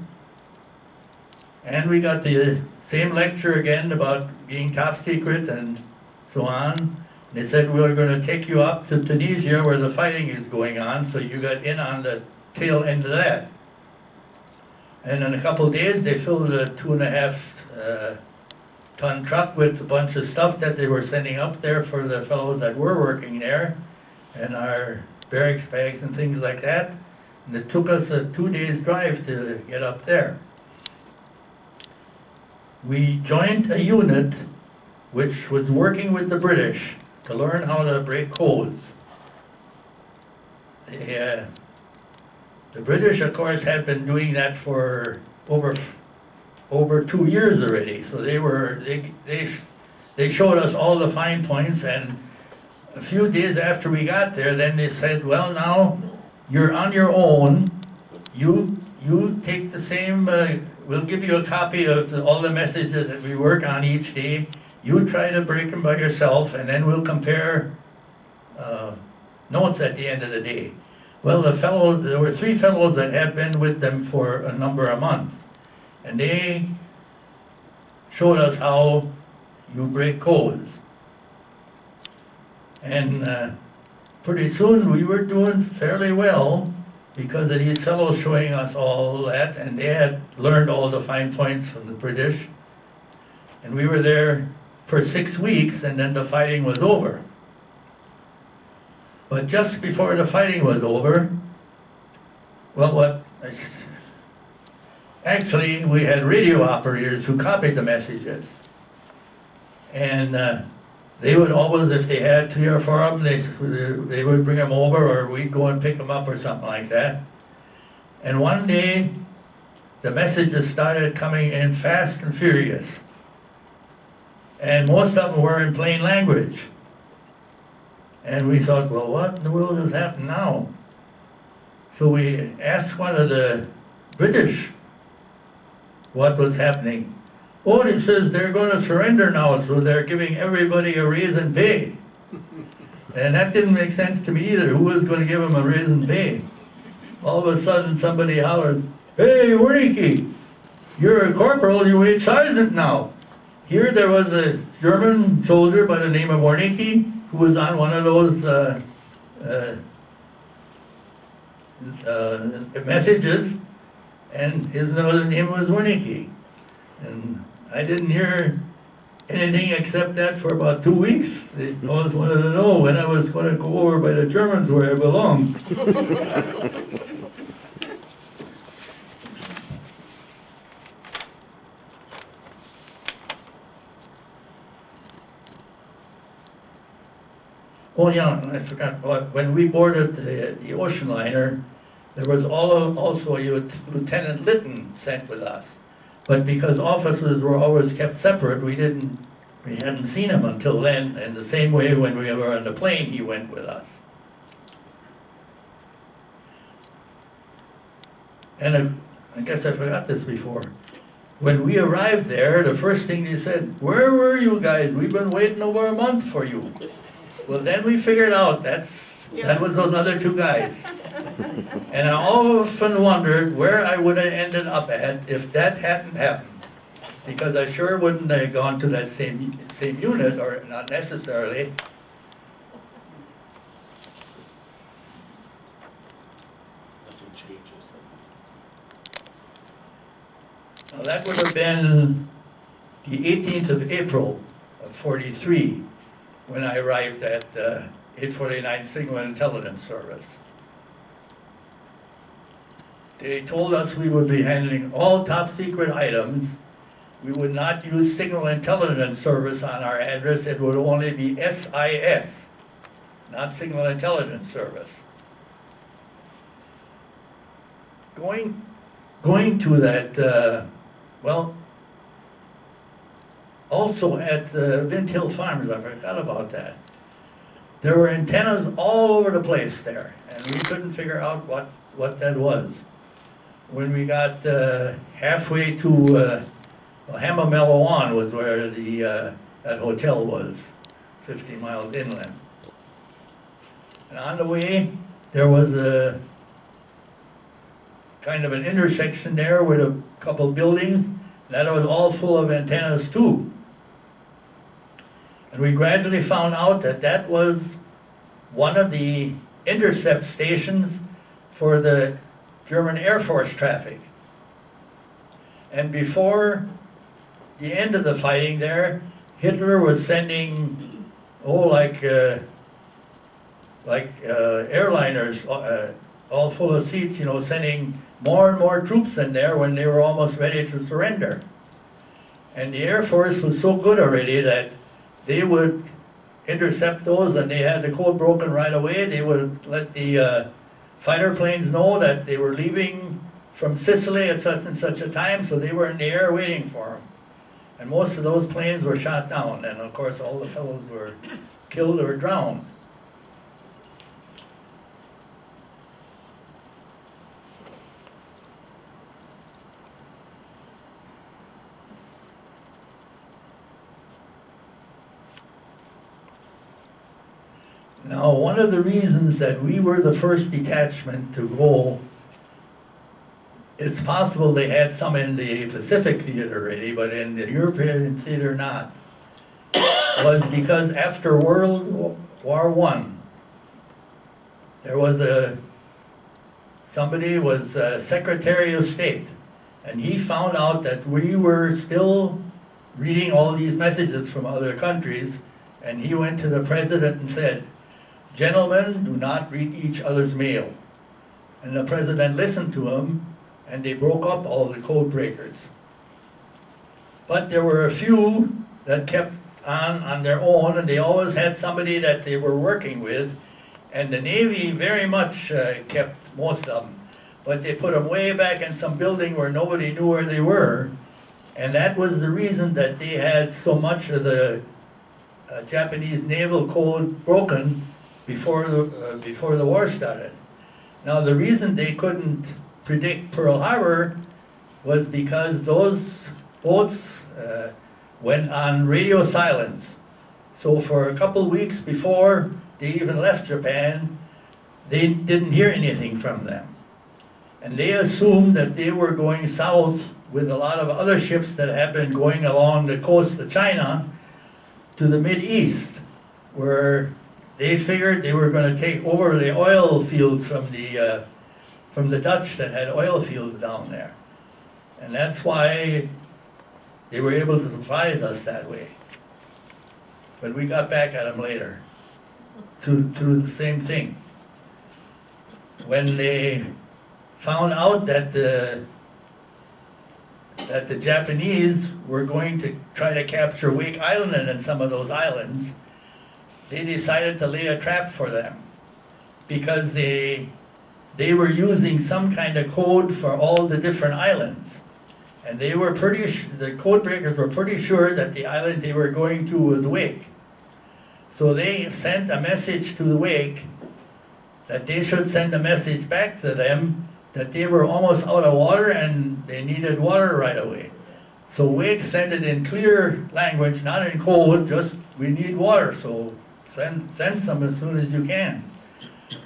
And we got the same lecture again about being top secret and so on. They said, "We're going to take you up to Tunisia where the fighting is going on," so you got in on the tail end of that. And in a couple of days, they filled a 2.5 ton truck with a bunch of stuff that they were sending up there for the fellows that were working there, and our barracks bags and things like that. And it took us a 2 days drive to get up there. We joined a unit which was working with the British to learn how to break codes. the British, of course, had been doing that for over 2 years already. So they showed us all the fine points, and a few days after we got there, then they said, well, now you're on your own. You take the same, we'll give you a copy of all the messages that we work on each day. You try to break them by yourself, and then we'll compare notes at the end of the day. Well, there were 3 fellows that had been with them for a number of months, and they showed us how you break codes. And pretty soon we were doing fairly well because of these fellows showing us all that, and they had learned all the fine points from the British. And we were there for 6 weeks, and then the fighting was over. But just before the fighting was over, actually we had radio operators who copied the messages. And they would always, if they had 3 or 4 of them, they would bring them over, or we'd go and pick them up or something like that. And one day, the messages started coming in fast and furious. And most of them were in plain language. And we thought, well, what in the world has happened now? So we asked one of the British what was happening. Oh, he says they're going to surrender now, so they're giving everybody a raise in pay. And that didn't make sense to me either. Who was going to give them a raise in pay? All of a sudden, somebody hollers, "Hey, Wernecke, you're a corporal, you ain't sergeant now." Here there was a German soldier by the name of Wernecke who was on one of those messages, and his name was Wernecke. And I didn't hear anything except that for about 2 weeks. They always wanted to know when I was going to go over by the Germans where I belonged. Oh yeah, I forgot. When we boarded the ocean liner, there was also a Lieutenant Litton sent with us. But because officers were always kept separate, we hadn't seen him until then. And the same way when we were on the plane, he went with us. And I guess I forgot this before. When we arrived there, the first thing they said, "Where were you guys? We've been waiting over a month for you." Well, then we figured out that was those other 2 guys. And I often wondered where I would have ended up at if that hadn't happened. Because I sure wouldn't have gone to that same unit, or not necessarily. Nothing changes. Now that would have been the 18th of April of '43 when I arrived at 849 Signal Intelligence Service. They told us we would be handling all top secret items. We would not use Signal Intelligence Service on our address. It would only be SIS, not Signal Intelligence Service. Going to that, also at Vint Hill Farms, I forgot about that. There were antennas all over the place there, and we couldn't figure out what that was. When we got halfway to Hammamello on was where that hotel was, 50 miles inland. And on the way, there was a kind of an intersection there with a couple buildings that was all full of antennas too. And we gradually found out that was one of the intercept stations for the German Air Force traffic. And before the end of the fighting there, Hitler was sending, airliners, all full of seats, sending more and more troops in there when they were almost ready to surrender. And the Air Force was so good already that they would intercept those, and they had the code broken right away. They would let the fighter planes know that they were leaving from Sicily at such and such a time, so they were in the air waiting for them. And most of those planes were shot down, and of course all the fellows were killed or drowned. Now, one of the reasons that we were the first detachment to go, it's possible they had some in the Pacific theater already, but in the European theater not, was because after World War I, there was somebody was Secretary of State, and he found out that we were still reading all these messages from other countries, and he went to the president and said, "Gentlemen, do not read each other's mail." And the president listened to him, and they broke up all the code breakers. But there were a few that kept on their own, and they always had somebody that they were working with, and the Navy very much kept most of them. But they put them way back in some building where nobody knew where they were, and that was the reason that they had so much of the Japanese naval code broken before the war started. Now, the reason they couldn't predict Pearl Harbor was because those boats went on radio silence. So for a couple weeks before they even left Japan, they didn't hear anything from them. And they assumed that they were going south with a lot of other ships that had been going along the coast of China to the Mid-East, where they figured they were going to take over the oil fields from the Dutch that had oil fields down there. And that's why they were able to surprise us that way. But we got back at them later through the same thing. When they found out that the Japanese were going to try to capture Wake Island and some of those islands, they decided to lay a trap for them because they were using some kind of code for all the different islands. And they were the code breakers were pretty sure that the island they were going to was Wake. So they sent a message to the Wake that they should send a message back to them that they were almost out of water and they needed water right away. So Wake sent it in clear language, not in code, just we need water, so send some as soon as you can.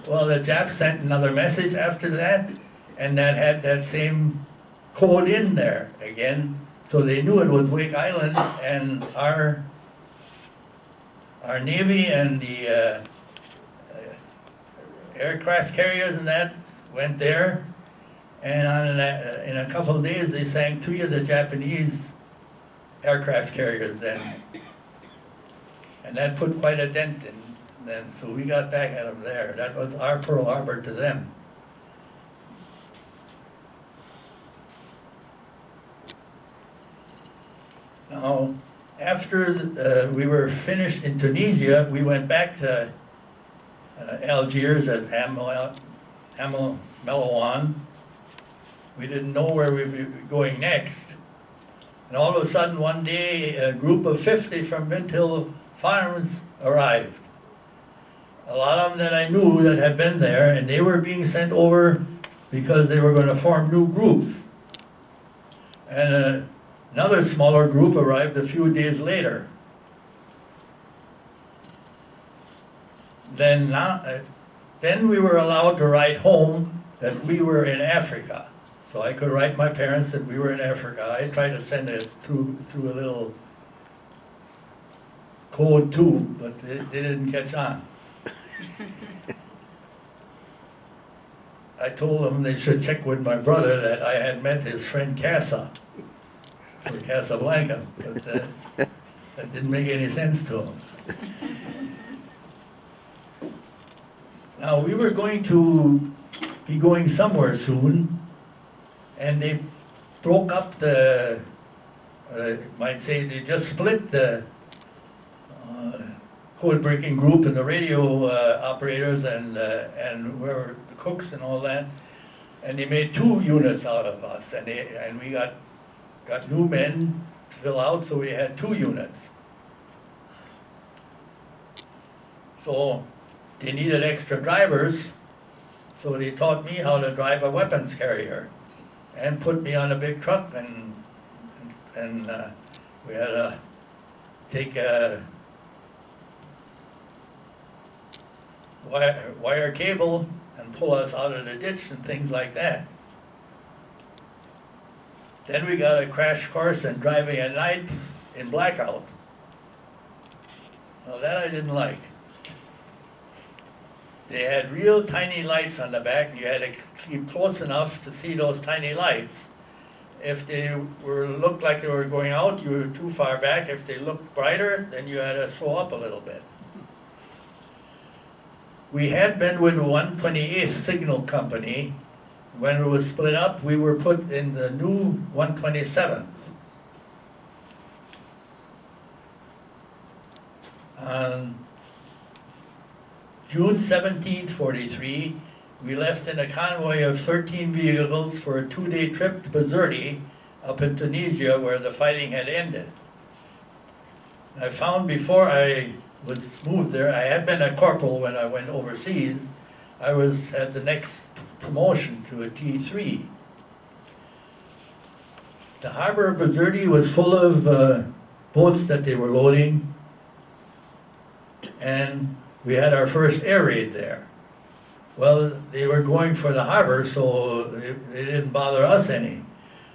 Well, the Japs sent another message after that, and that had that same code in there again, so they knew it was Wake Island, and our Navy and the aircraft carriers and that went there, and in a couple of days they sank 3 of the Japanese aircraft carriers then. And that put quite a dent in them, so we got back at them there. That was our Pearl Harbor to them. Now, after we were finished in Tunisia, we went back to Algiers at Melouan. We didn't know where we were going next. And all of a sudden, one day, a group of 50 from Mint Hill Farms arrived. A lot of them that I knew that had been there, and they were being sent over because they were going to form new groups. And another smaller group arrived a few days later. Then we were allowed to write home that we were in Africa. So I could write my parents that we were in Africa. I tried to send it through a little code too, but they didn't catch on. I told them they should check with my brother that I had met his friend Casa for Casablanca, but that didn't make any sense to him. Now, we were going to be going somewhere soon, and they broke up might say they just split the code breaking group and the radio operators and whoever, the cooks and all that. And they made 2 units out of us, and we got new men to fill out, so we had 2 units. So they needed extra drivers, so they taught me how to drive a weapons carrier and put me on a big truck, and we had to take a wire cable and pull us out of the ditch and things like that. Then we got a crash course in driving at night in blackout. Well, that I didn't like. They had real tiny lights on the back, and you had to keep close enough to see those tiny lights. If they looked like they were going out, you were too far back. If they looked brighter, then you had to slow up a little bit. We had been with 128th Signal Company. When it was split up, we were put in the new 127th. On June 17th, 43, we left in a convoy of 13 vehicles for a 2-day trip to Bizerti up in Tunisia, where the fighting had ended. I found before I was moved there, I had been a corporal when I went overseas. I was at the next promotion to a T3. The harbor of Bizerti was full of boats that they were loading, and we had our first air raid there. Well, they were going for the harbor, so they didn't bother us any.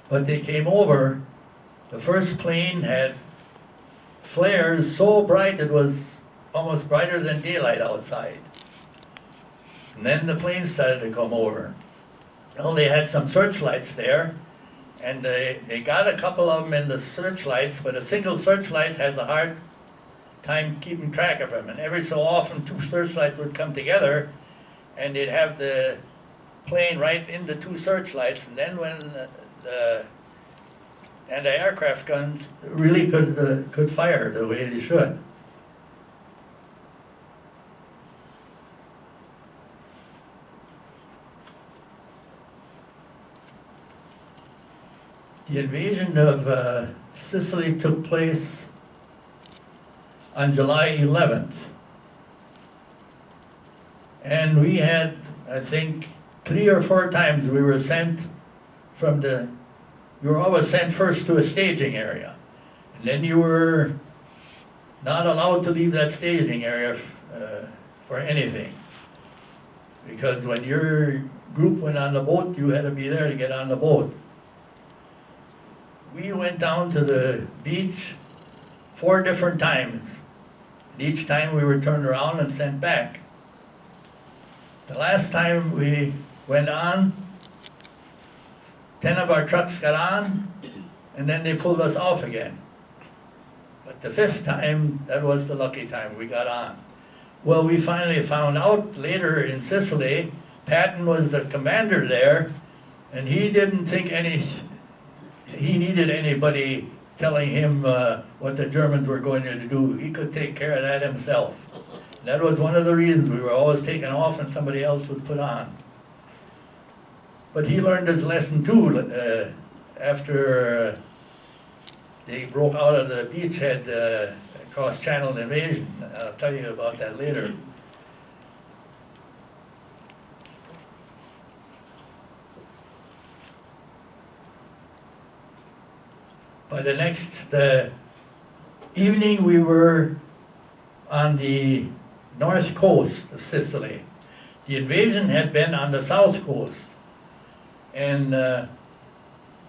But they came over. The first plane had flares so bright it was almost brighter than daylight outside. And then the planes started to come over. Well, they had some searchlights there, and they got a couple of them in the searchlights, but a single searchlight has a hard time keeping track of them. And every so often, 2 searchlights would come together, and they'd have the plane right in the 2 searchlights. And then when the anti-aircraft guns really could fire the way they should. The invasion of Sicily took place on July 11th. And we had, I think, 3 or 4 times we were sent from you were always sent first to a staging area. And then you were not allowed to leave that staging area for anything. Because when your group went on the boat, you had to be there to get on the boat. We went down to the beach 4 different times. And each time we were turned around and sent back. The last time we went on, 10 of our trucks got on, and then they pulled us off again. But the 5th time, that was the lucky time, we got on. Well, we finally found out later in Sicily, Patton was the commander there, and he didn't think he needed anybody telling him what the Germans were going to do. He could take care of that himself. And that was one of the reasons we were always taken off and somebody else was put on. But he learned his lesson too after they broke out of the beachhead cross-channel invasion. I'll tell you about that later. By the next evening, we were on the north coast of Sicily. The invasion had been on the south coast. And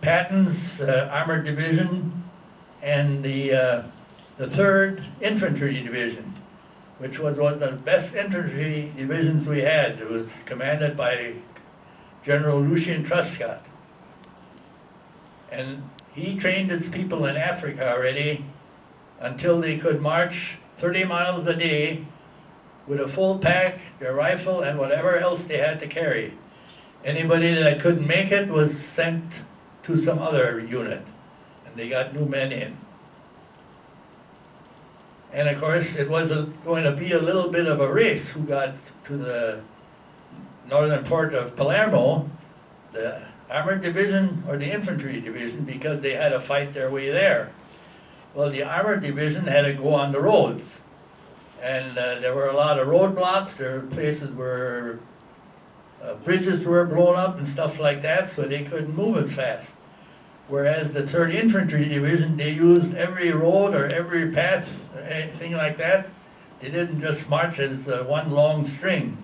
Patton's Armored Division and the 3rd Infantry Division, which was one of the best infantry divisions we had. It was commanded by General Lucien Truscott. And he trained his people in Africa already until they could march 30 miles a day with a full pack, their rifle, and whatever else they had to carry. Anybody that couldn't make it was sent to some other unit, and they got new men in. And of course, it was going to be a little bit of a race who got to the northern port of Palermo, the armored division or the infantry division, because they had to fight their way there. Well, the armored division had to go on the roads. And there were a lot of roadblocks. There were places where bridges were blown up and stuff like that, so they couldn't move as fast. Whereas the 3rd Infantry Division, they used every road or every path, anything like that. They didn't just march as one long string.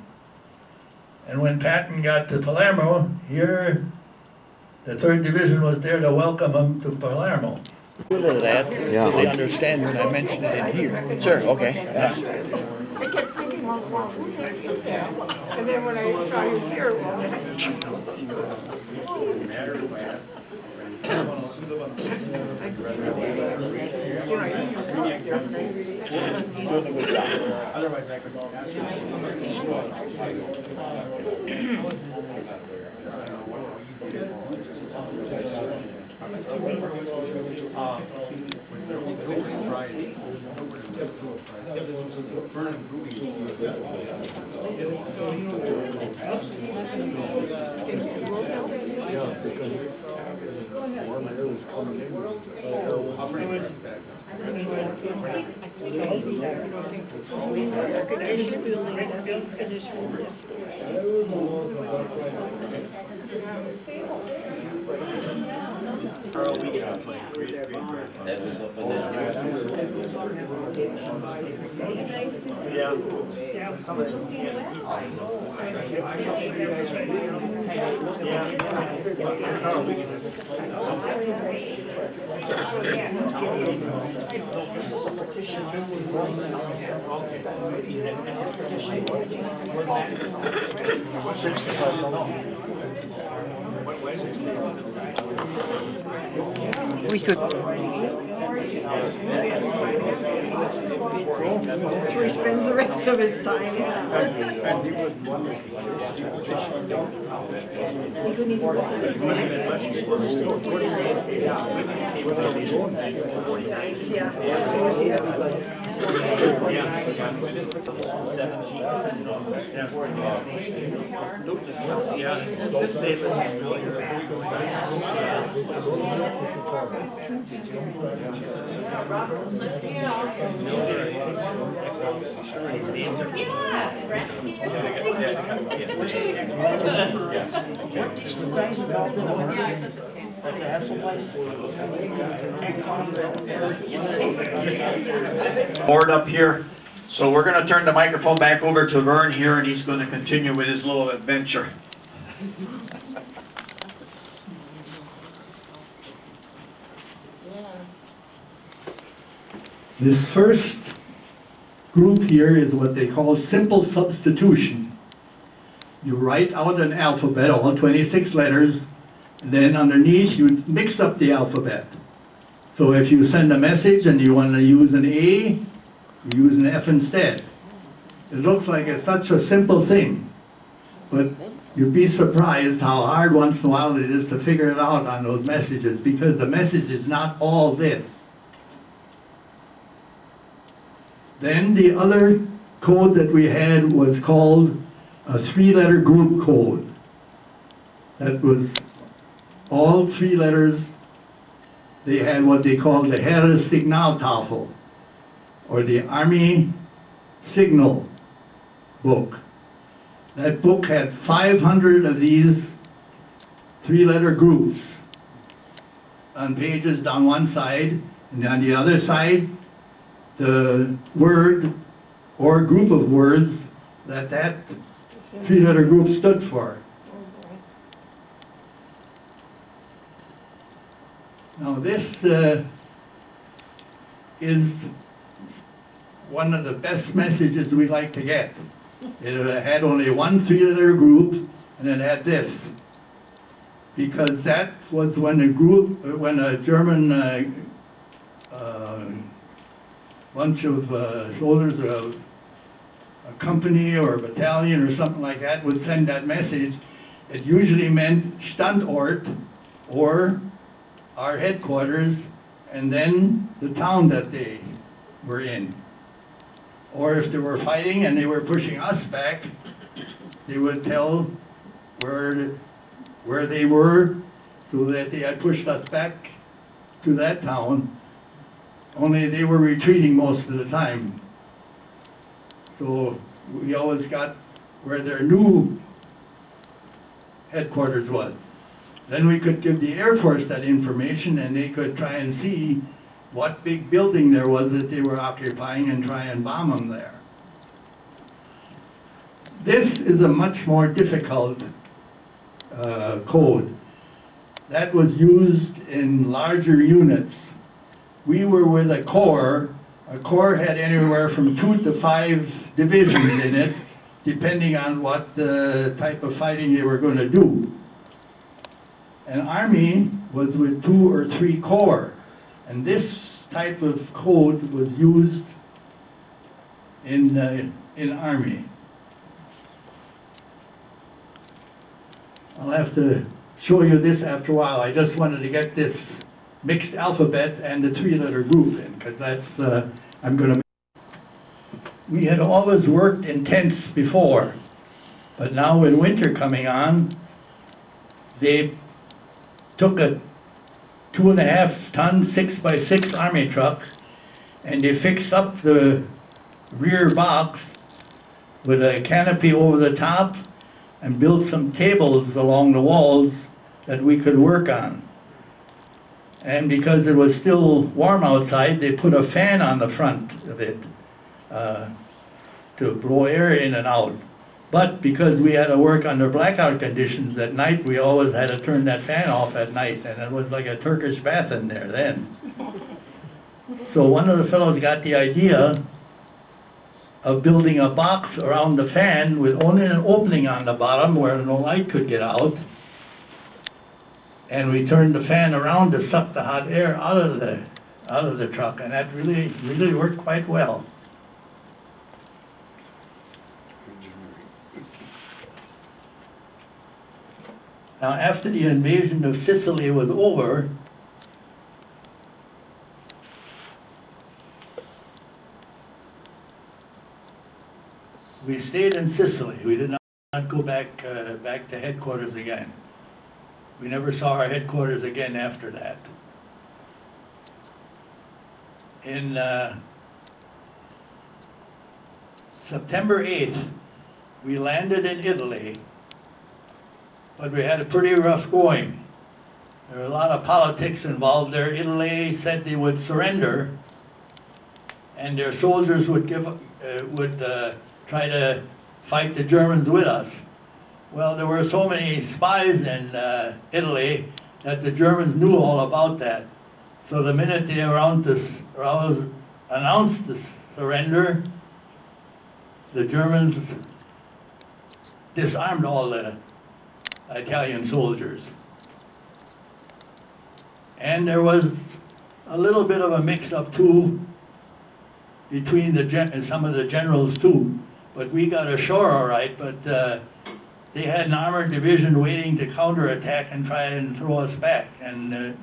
And when Patton got to Palermo, here, the 3rd Division was there to welcome him to Palermo. A little of that, Yeah. so they understand when I mention it in here. Sure, okay. I kept thinking, well, who the heck is that? And then when I saw you here, well, then I said, Otherwise, I could. Yeah, because warm air was coming in. this building doesn't finish from this. That was a position. We could. That's where he spends the rest of his time. And he would want to. He couldn't even go on his Board up here. So we're going to turn the microphone back over to Vern here, and he's going to continue with his little adventure. This first group here is what they call simple substitution. You write out an alphabet, all 26 letters, then underneath you mix up the alphabet. So if you send a message and you want to use an A, you use an F instead. It looks like it's such a simple thing, but you'd be surprised how hard once in a while it is to figure it out on those messages, because the message is not all this. Then the other code that we had was called a 3-letter group code. That was all 3 letters. They had what they called the Heeresignaaltafel, or the Army Signal book. That book had 500 of these 3-letter groups on pages down one side, and on the other side, the word or group of words that 3-letter group stood for. Now this is one of the best messages we like to get. It had only one 3-letter group, and it had this. Because that was when a German bunch of soldiers, a company or a battalion or something like that would send that message. It usually meant Standort, or our headquarters, and then the town that they were in. Or if they were fighting and they were pushing us back, they would tell where they were so that they had pushed us back to that town. Only they were retreating most of the time. So we always got where their new headquarters was. Then we could give the Air Force that information and they could try and see what big building there was that they were occupying and try and bomb them there. This is a much more difficult code. That was used in larger units. We were with a corps. A corps had anywhere from 2 to 5 divisions in it, depending on what the type of fighting they were going to do. An army was with 2 or 3 corps, and this type of code was used in army. I'll have to show you this after a while. I just wanted to get this mixed alphabet and the 3-letter group in, because that's, I'm going to... We had always worked in tents before, but now with winter coming on, they took a 2.5-ton 6x6 army truck and they fixed up the rear box with a canopy over the top and built some tables along the walls that we could work on. And because it was still warm outside, they put a fan on the front of it to blow air in and out. But because we had to work under blackout conditions at night, we always had to turn that fan off at night, and it was like a Turkish bath in there then. So one of the fellows got the idea of building a box around the fan with only an opening on the bottom where no light could get out. And we turned the fan around to suck the hot air out of the truck, and that really worked quite well. Now, after the invasion of Sicily was over, we stayed in Sicily. We did not go back to headquarters again. We never saw our headquarters again after that. In September 8th, we landed in Italy, but we had a pretty rough going. There were a lot of politics involved there. Italy said they would surrender, and their soldiers would try to fight the Germans with us. Well, there were so many spies in Italy that the Germans knew all about that. So the minute they announced the surrender, the Germans disarmed all the Italian soldiers. And there was a little bit of a mix-up too between some of the generals too. But we got ashore all right, but they had an armored division waiting to counterattack and try and throw us back. And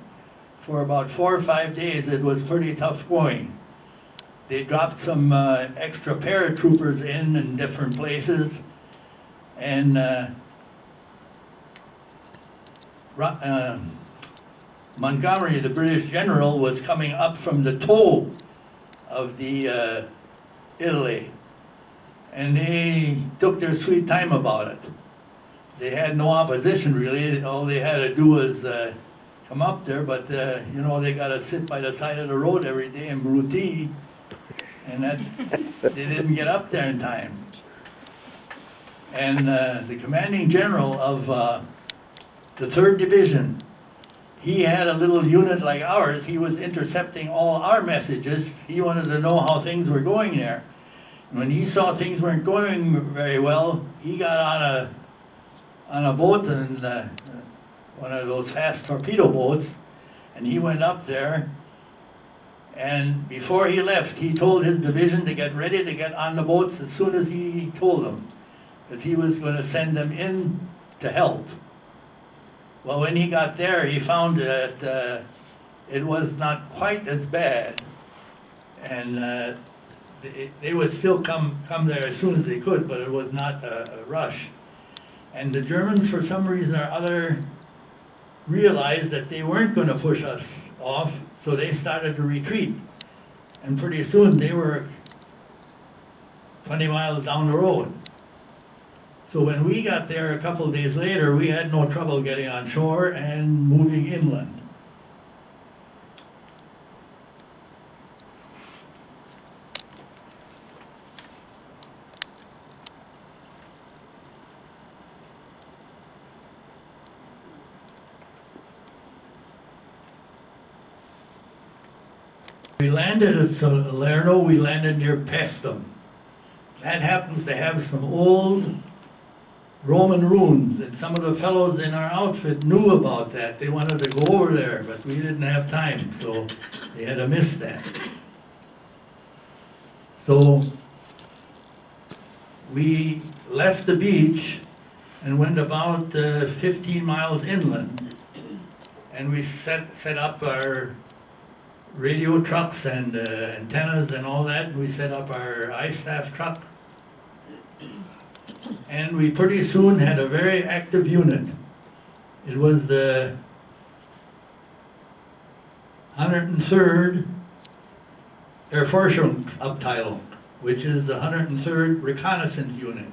for about 4 or 5 days, it was pretty tough going. They dropped some extra paratroopers in different places. And Montgomery, the British general, was coming up from the toe of the Italy. And they took their sweet time about it. They had no opposition really. All they had to do was come up there, but you know, they got to sit by the side of the road every day and brew tea, and that they didn't get up there in time. And the commanding general of the 3rd Division, he had a little unit like ours. He was intercepting all our messages. He wanted to know how things were going there. And when he saw things weren't going very well, he got on a boat, and one of those fast torpedo boats, and he went up there, and before he left, he told his division to get ready to get on the boats as soon as he told them, because he was going to send them in to help. Well, when he got there, he found that it was not quite as bad, and they would still come there as soon as they could, but it was not a rush. And the Germans, for some reason or other, realized that they weren't going to push us off, so they started to retreat. And pretty soon they were 20 miles down the road. So when we got there a couple of days later, we had no trouble getting on shore and moving inland. We landed at Salerno, we landed near Paestum. That happens to have some old Roman ruins, and some of the fellows in our outfit knew about that. They wanted to go over there, but we didn't have time, so they had to miss that. So we left the beach and went about 15 miles inland, and we set up our radio trucks and antennas and all that. We set up our ice staff truck, and we pretty soon had a very active unit. It was the 103rd Erforschungsabteilung, which is the 103rd Reconnaissance Unit.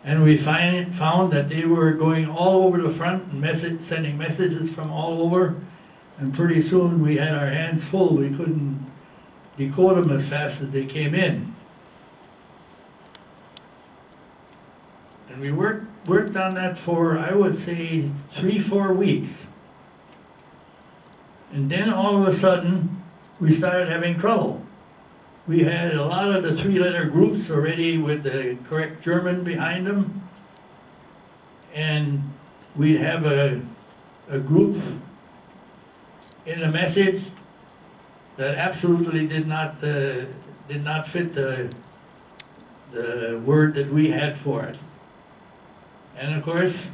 And we found that they were going all over the front and sending messages from all over. And pretty soon we had our hands full. We couldn't decode them as fast as they came in. And we worked on that for, I would say, 3-4 weeks. And then all of a sudden, we started having trouble. We had a lot of the 3-letter groups already with the correct German behind them. And we'd have a group in a message that absolutely did not fit the word that we had for it. And of course,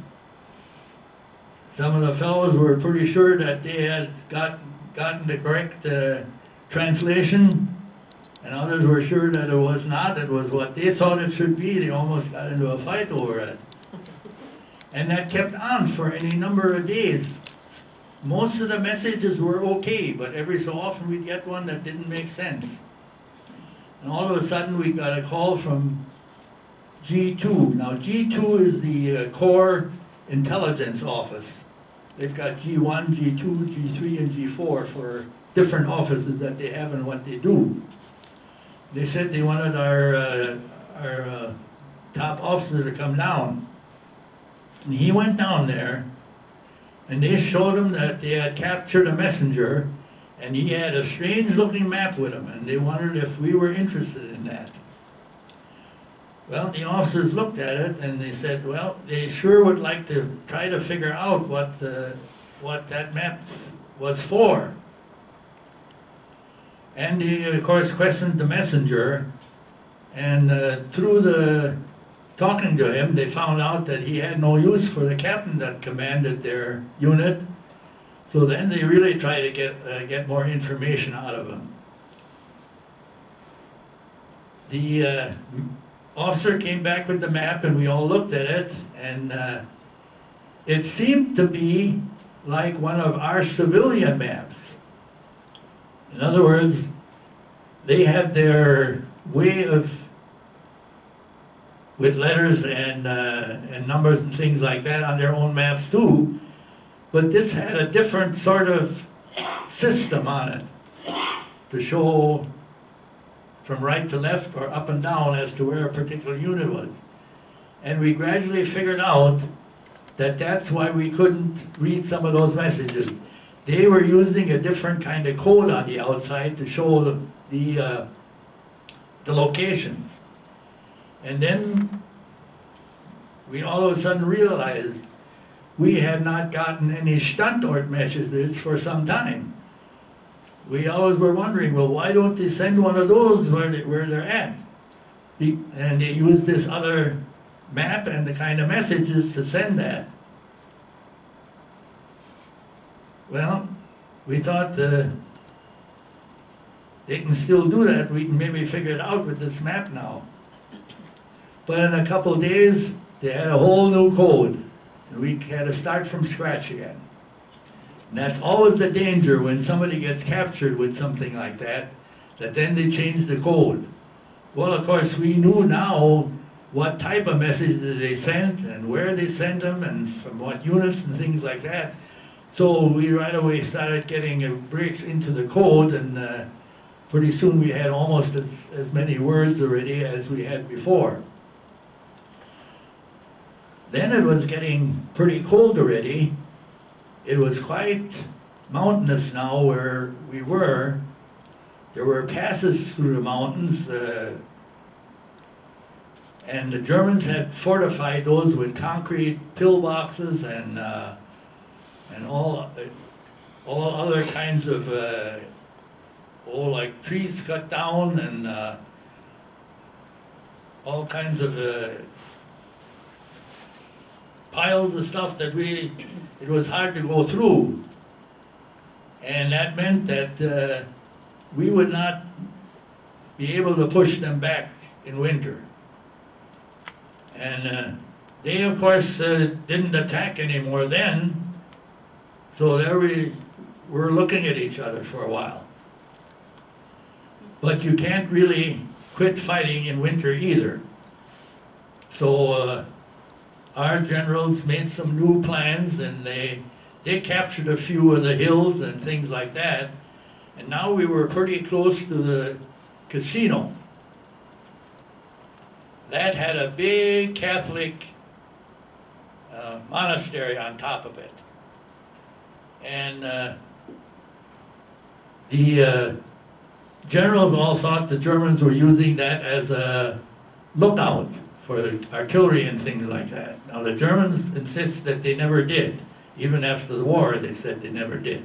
some of the fellows were pretty sure that they had gotten the correct translation, and others were sure that it was not. It was what they thought it should be. They almost got into a fight over it. And that kept on for any number of days. Most of the messages were okay, but every so often we'd get one that didn't make sense. And all of a sudden we got a call from G2. Now G2 is the Corps Intelligence Office. They've got G1, G2, G3, and G4 for different offices that they have and what they do. They said they wanted our top officer to come down. And he went down there, and they showed him that they had captured a messenger, and he had a strange looking map with him, and they wondered if we were interested in that. Well, the officers looked at it and they said, well, they sure would like to try to figure out what that map was for. And they, of course, questioned the messenger, and through the talking to him, they found out that he had no use for the captain that commanded their unit. So then they really tried to get more information out of him. The officer came back with the map, and we all looked at it, and it seemed to be like one of our civilian maps. In other words, they had their way of, with letters and numbers and things like that on their own maps too, but this had a different sort of system on it to show from right to left or up and down as to where a particular unit was. And we gradually figured out that that's why we couldn't read some of those messages. They were using a different kind of code on the outside to show the locations. And then we all of a sudden realized we had not gotten any Standort messages for some time. We always were wondering, well, why don't they send one of those where they're at? And they used this other map and the kind of messages to send that. Well, we thought they can still do that. We can maybe figure it out with this map now. But in a couple of days, they had a whole new code. And we had to start from scratch again. And that's always the danger when somebody gets captured with something like that then they change the code. Well, of course, we knew now what type of messages they sent and where they sent them and from what units and things like that. So we right away started getting breaks into the code, and pretty soon we had almost as many words already as we had before. Then it was getting pretty cold already. It was quite mountainous now where we were. There were passes through the mountains, and the Germans had fortified those with concrete pillboxes and all other kinds of like trees cut down and all kinds of piles of stuff that it was hard to go through. And that meant that we would not be able to push them back in winter. And they, of course, didn't attack anymore then, so there we were looking at each other for a while. But you can't really quit fighting in winter either. So our generals made some new plans, and they captured a few of the hills and things like that. And now we were pretty close to the casino. That had a big Catholic monastery on top of it. And the generals all thought the Germans were using that as a lookout for artillery and things like that. Now the Germans insist that they never did. Even after the war, they said they never did.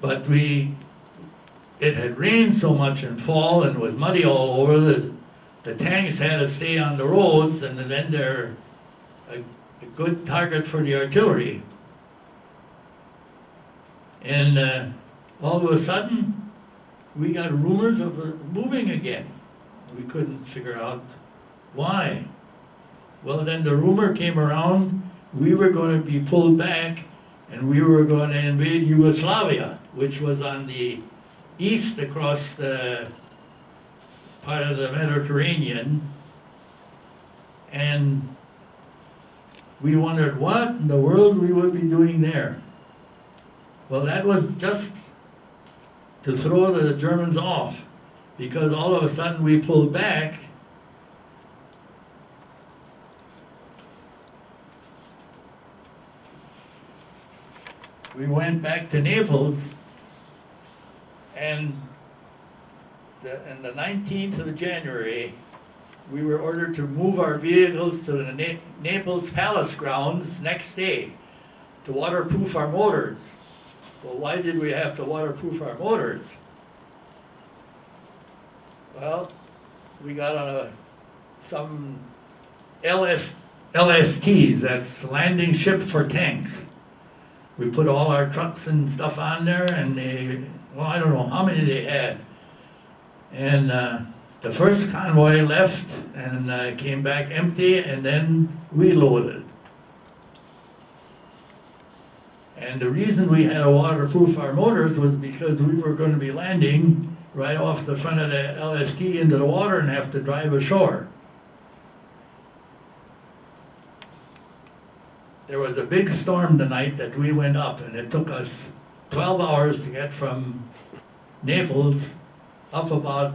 But it had rained so much in fall and was muddy all over that the tanks had to stay on the roads, and then they're a good target for the artillery. And all of a sudden, we got rumors of it moving again. We couldn't figure out why. Well, then the rumor came around we were going to be pulled back and we were going to invade Yugoslavia, which was on the east across the part of the Mediterranean. And we wondered what in the world we would be doing there. Well, that was just to throw the Germans off, because all of a sudden we pulled back. We went back to Naples, and on the 19th of January, we were ordered to move our vehicles to the Naples Palace grounds next day to waterproof our motors. Well, why did we have to waterproof our motors? Well, we got on some LSTs, that's landing ship for tanks. We put all our trucks and stuff on there, and I don't know how many they had. And the first convoy left and came back empty, and then we loaded. And the reason we had to waterproof our motors was because we were going to be landing right off the front of the LST into the water and have to drive ashore. There was a big storm the night that we went up, and it took us 12 hours to get from Naples up about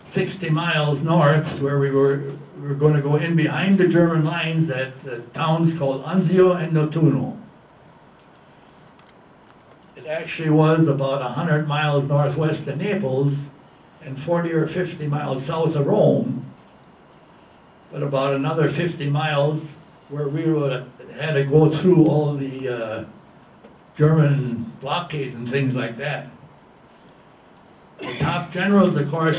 60 miles north, where we were going to go in behind the German lines at the towns called Anzio and Nettuno. It actually was about 100 miles northwest of Naples and 40 or 50 miles south of Rome, but about another 50 miles where we had to go through all the German blockades and things like that. The top generals, of course,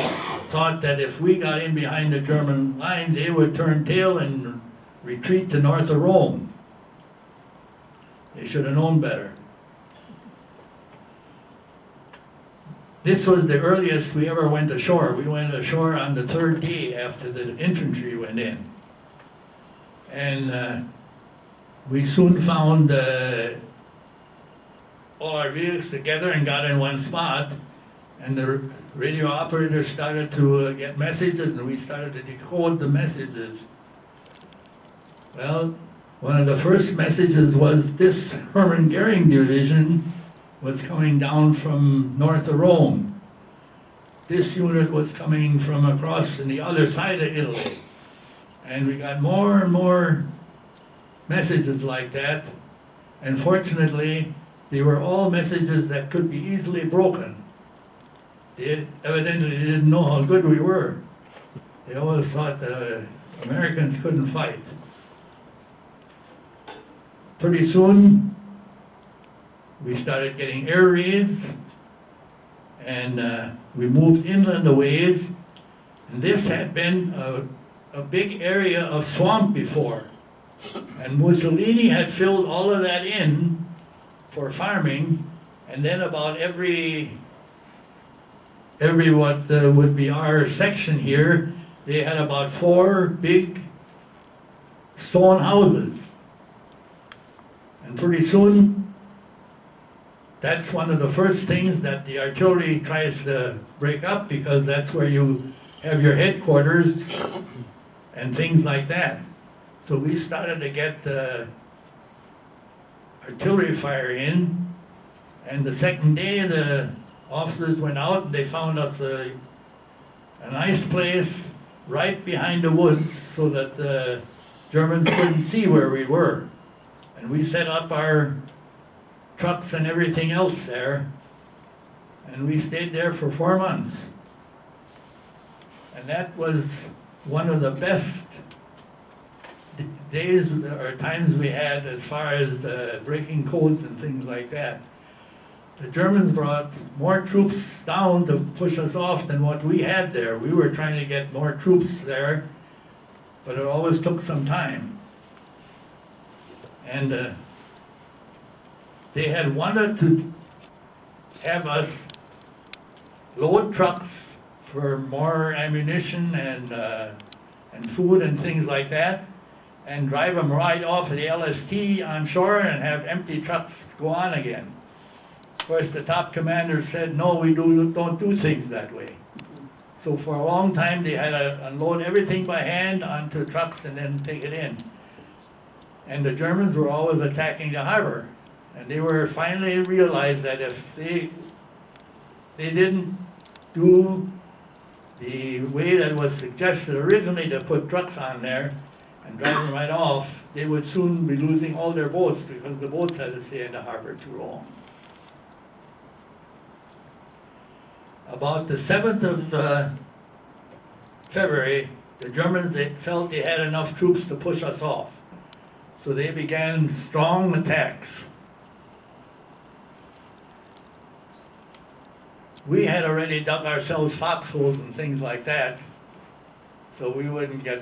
thought that if we got in behind the German line, they would turn tail and retreat to north of Rome. They should have known better. this was the earliest we ever went ashore. We went ashore on the third day after the infantry went in. And we soon found all our vehicles together and got in one spot. And the radio operator started to get messages, and we started to decode the messages. Well, one of the first messages was this Hermann Goering division was coming down from north of Rome. This unit was coming from across on the other side of Italy. And we got more and more messages like that. And fortunately, they were all messages that could be easily broken. They evidently didn't know how good we were. They always thought the Americans couldn't fight. Pretty soon, we started getting air raids, and we moved inland a ways. And this had been a big area of swamp before. And Mussolini had filled all of that in for farming, and then about every what would be our section here, they had about 4 big stone houses. And pretty soon, that's one of the first things that the artillery tries to break up, because that's where you have your headquarters and things like that. So we started to get artillery fire in, and the second day the officers went out and they found us a nice place right behind the woods so that the Germans couldn't see where we were. And we set up our trucks and everything else there, and we stayed there for 4 months. And that was one of the best days or times we had as far as breaking codes and things like that. The Germans brought more troops down to push us off than what we had there. We were trying to get more troops there, but it always took some time. And they had wanted to have us load trucks for more ammunition and food and things like that, and drive them right off of the LST on shore and have empty trucks go on again. Of course, the top commander said, no, we don't do things that way. So for a long time, they had to unload everything by hand onto trucks and then take it in. And the Germans were always attacking the harbor. And they were finally realized that if they didn't do the way that was suggested originally to put trucks on there and drive them right off, they would soon be losing all their boats, because the boats had to stay in the harbor too long. About the 7th of February, the Germans felt they had enough troops to push us off. So they began strong attacks. We had already dug ourselves foxholes and things like that, so we wouldn't get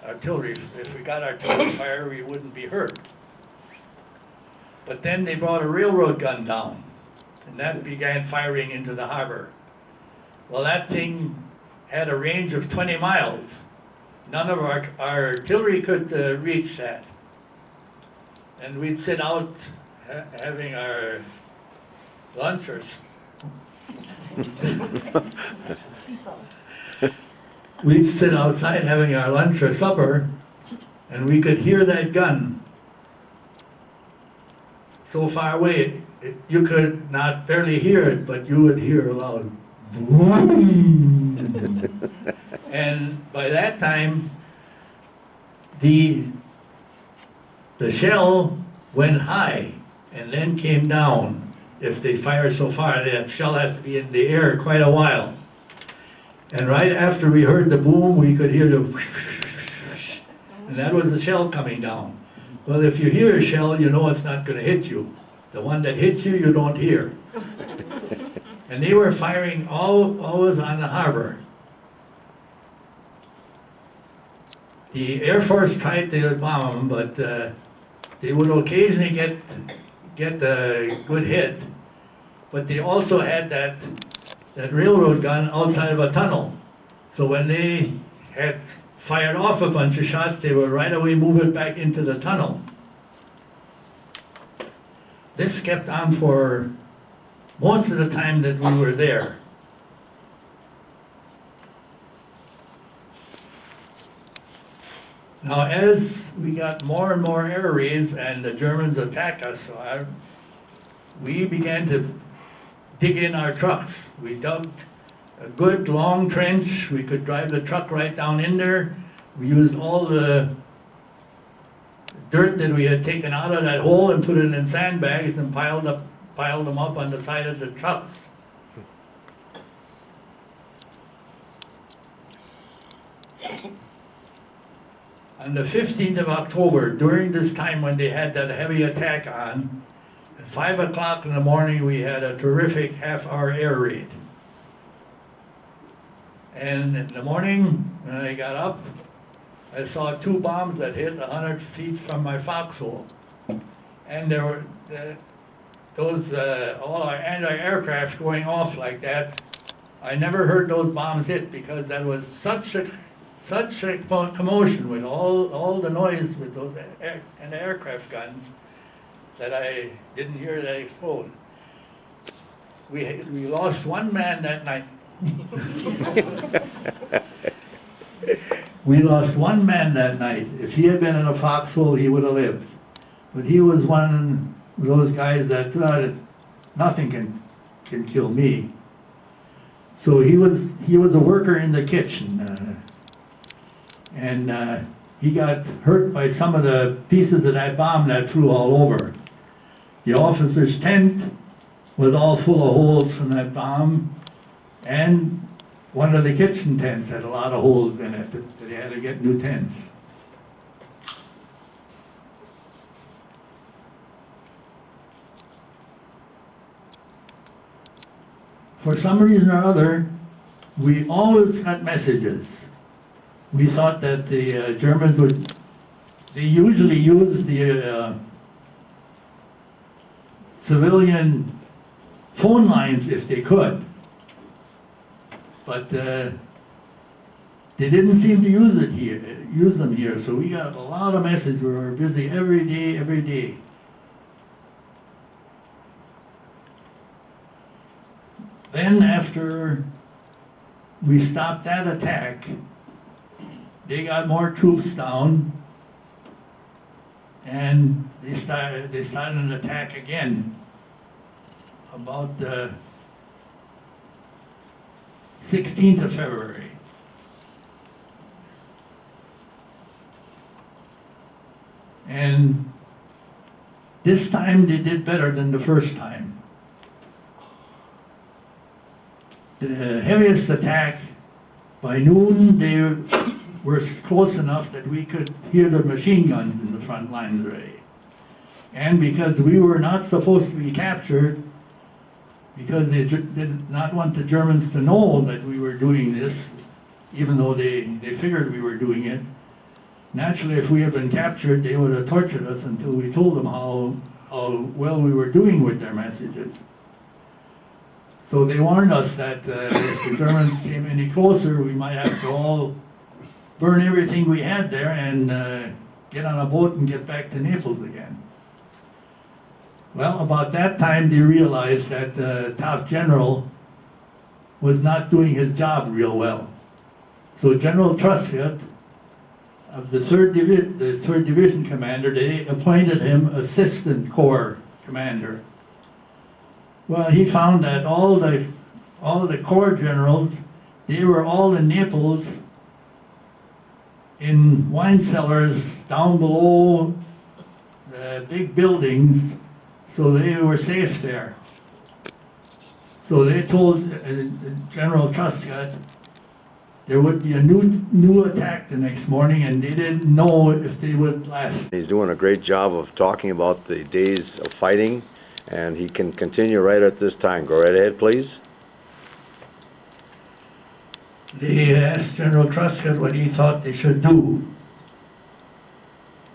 artillery. If we got artillery fire, we wouldn't be hurt. But then they brought a railroad gun down, and that began firing into the harbor. Well, that thing had a range of 20 miles. None of our artillery could reach that. And we'd sit out having our lunch or we'd sit outside having our lunch or supper, and we could hear that gun so far away. You could not barely hear it, but you would hear a loud boom. And by that time, the shell went high and then came down. If they fire so far, that shell has to be in the air quite a while. And right after we heard the boom, we could hear the and that was the shell coming down. Well, if you hear a shell, you know it's not going to hit you. The one that hits you, you don't hear. And they were firing always on the harbor. The Air Force tried to bomb them, but they would occasionally get a good hit. But they also had that that railroad gun outside of a tunnel. So when they had fired off a bunch of shots, they would right away move it back into the tunnel. This kept on for most of the time that we were there. Now, as we got more and more air raids and the Germans attacked us, we began to dig in our trucks. We dug a good long trench. We could drive the truck right down in there. We used all the dirt that we had taken out of that hole and put it in sandbags and piled them up on the side of the trucks. On the 15th of October, during this time when they had that heavy attack on, at 5 o'clock in the morning, we had a terrific half-hour air raid. And in the morning, when I got up, I saw 2 bombs that hit 100 feet from my foxhole. And there were all our anti-aircraft going off like that. I never heard those bombs hit because that was such a commotion with all the noise with those anti-aircraft guns that I didn't hear that explode. We lost 1 man that night. We lost 1 man that night. If he had been in a foxhole, he would have lived. But he was one of those guys that thought nothing can kill me. So he was a worker in the kitchen, and he got hurt by some of the pieces of that bomb that flew all over. The officer's tent was all full of holes from that bomb, and one of the kitchen tents had a lot of holes in it that they had to get new tents. For some reason or other, we always got messages. We thought that the Germans they usually use the civilian phone lines if they could. But they didn't seem to use them here, so we got a lot of messages. We were busy every day. Then after we stopped that attack, they got more troops down, and they started an attack again about the 16th of February. And this time they did better than the first time. The heaviest attack, by noon, they were close enough that we could hear the machine guns in the front lines already. And because we were not supposed to be captured, because they did not want the Germans to know that we were doing this, even though they figured we were doing it, naturally if we had been captured, they would have tortured us until we told them how well we were doing with their messages. So they warned us that if the Germans came any closer, we might have to all burn everything we had there and get on a boat and get back to Naples again. Well, about that time they realized that the top general was not doing his job real well. So General Truscott of the 3rd Division commander, they appointed him assistant corps commander. Well, he found that all the corps generals, they were all in Naples in wine cellars down below the big buildings, so they were safe there. So they told General Truscott there would be a new attack the next morning, and they didn't know if they would last. He's doing a great job of talking about the days of fighting, and he can continue right at this time. Go right ahead, please. They asked General Truscott what he thought they should do.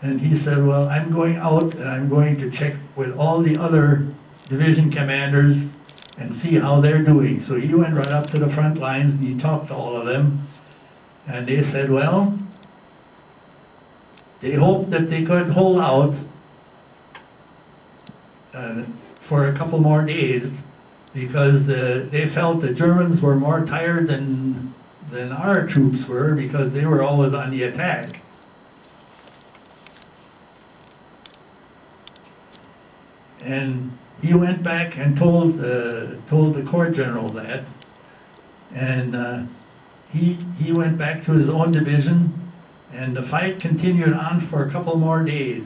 And he said, well, I'm going out and I'm going to check with all the other division commanders and see how they're doing. So he went right up to the front lines and he talked to all of them. And they said, well, they hoped that they could hold out for a couple more days because they felt the Germans were more tired than our troops were because they were always on the attack. And he went back and told the Corps General that, and he went back to his own division, and the fight continued on for a couple more days.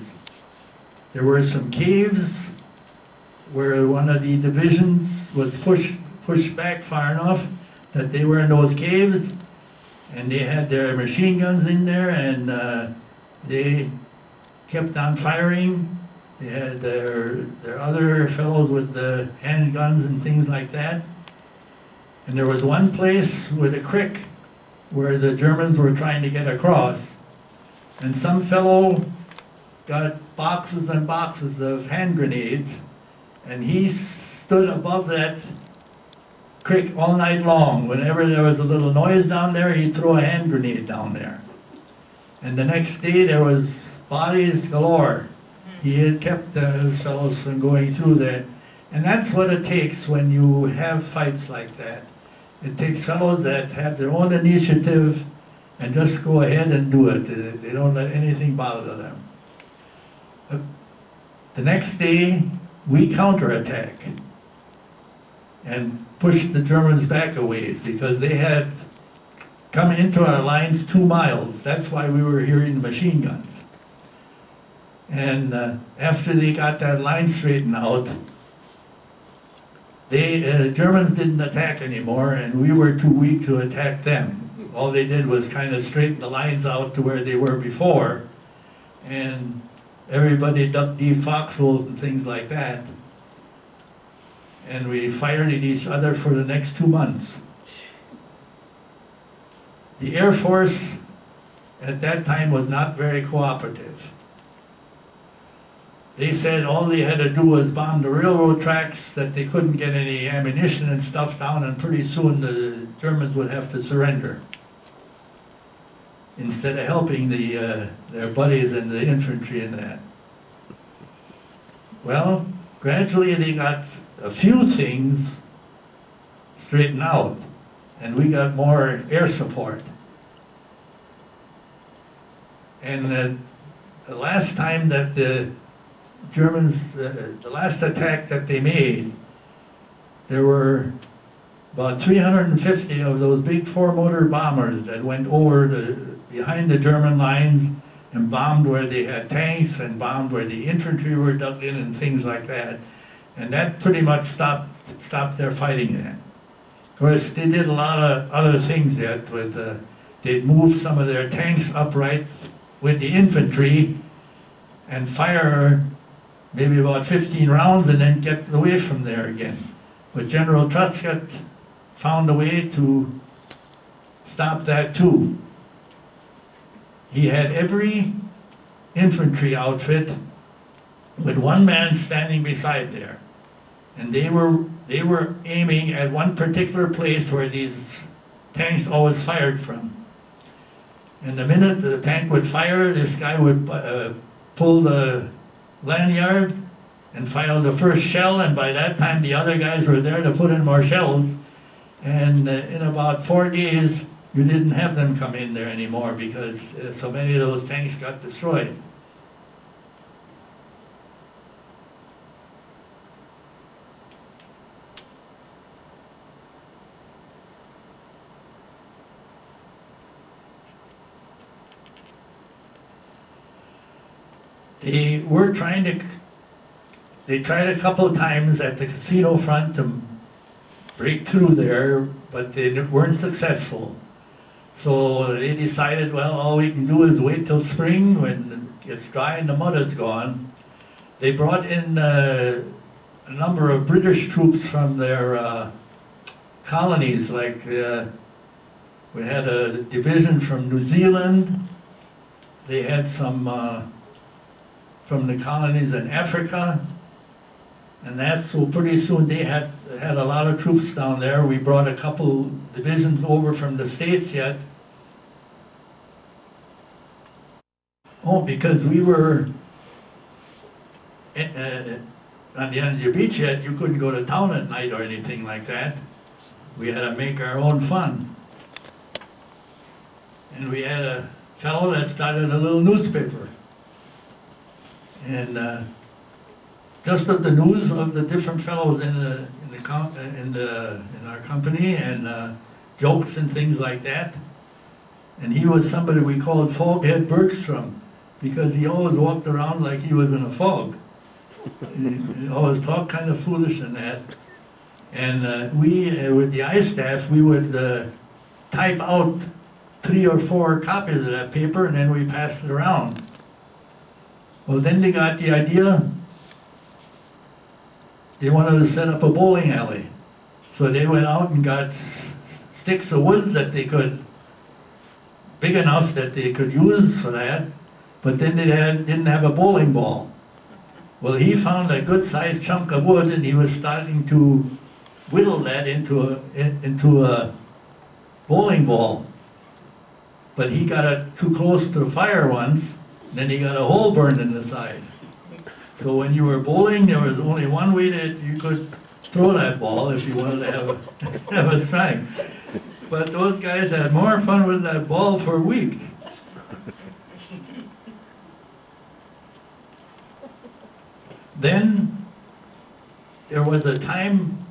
There were some caves where one of the divisions was pushed back far enough that they were in those caves, and they had their machine guns in there, and they kept on firing. They had their other fellows with the handguns and things like that. And there was one place with a creek where the Germans were trying to get across. And some fellow got boxes and boxes of hand grenades, and he stood above that creek all night long. Whenever there was a little noise down there, he'd throw a hand grenade down there. And the next day there was bodies galore. He had kept those fellows from going through there. And that's what it takes when you have fights like that. It takes fellows that have their own initiative and just go ahead and do it. They don't let anything bother them. The next day, we counterattack and pushed the Germans back a ways because they had come into our lines 2 miles. That's why we were hearing machine guns. And after they got that line straightened out, the Germans didn't attack anymore, and we were too weak to attack them. All they did was kind of straighten the lines out to where they were before, and everybody ducked deep foxholes and things like that. And we fired at each other for the next 2 months. The Air Force at that time was not very cooperative. They said all they had to do was bomb the railroad tracks, that they couldn't get any ammunition and stuff down, and pretty soon the Germans would have to surrender. Instead of helping their buddies in the infantry and that. Well, gradually they got a few things straightened out, and we got more air support. And the last time that the Germans, the last attack that they made, there were about 350 of those big 4-motor bombers that went over behind the German lines and bombed where they had tanks and bombed where the infantry were dug in and things like that. And that pretty much stopped their fighting then. Of course, they did a lot of other things yet. They'd move some of their tanks upright with the infantry and fire maybe about 15 rounds and then get away from there again. But General Truscott found a way to stop that too. He had every infantry outfit with one man standing beside there. And they were aiming at one particular place where these tanks always fired from. And the minute the tank would fire, this guy would pull the lanyard and fire the first shell, and by that time the other guys were there to put in more shells. And in about 4 days, you didn't have them come in there anymore because so many of those tanks got destroyed. They tried a couple of times at the casino front to break through there, but they weren't successful. So they decided, well, all we can do is wait till spring when it gets dry and the mud is gone. They brought in a number of British troops from their colonies, like we had a division from New Zealand. They had some from the colonies in Africa. And that's, so pretty soon they had a lot of troops down there. We brought a couple divisions over from the States yet. Oh, because we were on the end of the beach yet, you couldn't go to town at night or anything like that. We had to make our own fun. And we had a fellow that started a little newspaper. And just of the news of the different fellows in our company, and jokes and things like that. And he was somebody we called Foghead Bergstrom, because he always walked around like he was in a fog. He always talked kind of foolish and that. And we, with the I staff, we would type out 3 or 4 copies of that paper, and then we passed it around. Well, then they got the idea, they wanted to set up a bowling alley. So they went out and got sticks of wood that they could, big enough that they could use for that, but then they didn't have a bowling ball. Well, he found a good-sized chunk of wood, and he was starting to whittle that into a bowling ball. But he got it too close to the fire once, and then he got a hole burned in the side. So when you were bowling, there was only one way that you could throw that ball if you wanted to have a strike. But those guys had more fun with that ball for weeks. Then there was a time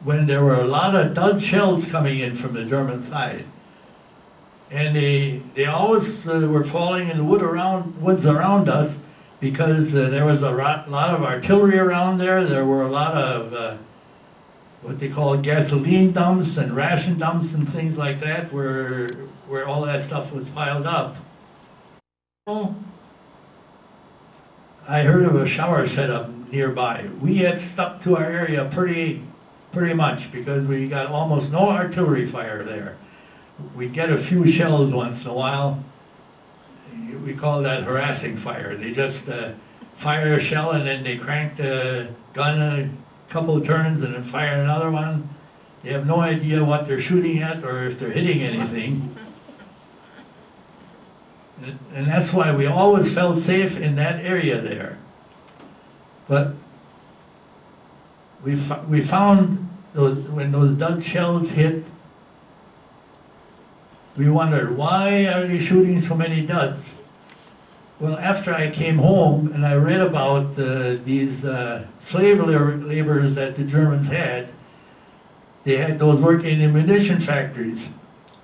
when there were a lot of dud shells coming in from the German side. And they always were falling in the woods around us, because there was a lot of artillery around there. There were a lot of what they call gasoline dumps and ration dumps and things like that, where all that stuff was piled up. I heard of a shower setup nearby. We had stuck to our area pretty much, because we got almost no artillery fire there. We'd get a few shells once in a while. We call that harassing fire. They just fire a shell, and then they crank the gun a couple of turns and then fire another one. They have no idea what they're shooting at or if they're hitting anything. And that's why we always felt safe in that area there. But we found when those dud shells hit, we wondered, why are they shooting so many duds? Well, after I came home and I read about these slave laborers that the Germans had, they had those working in munition factories,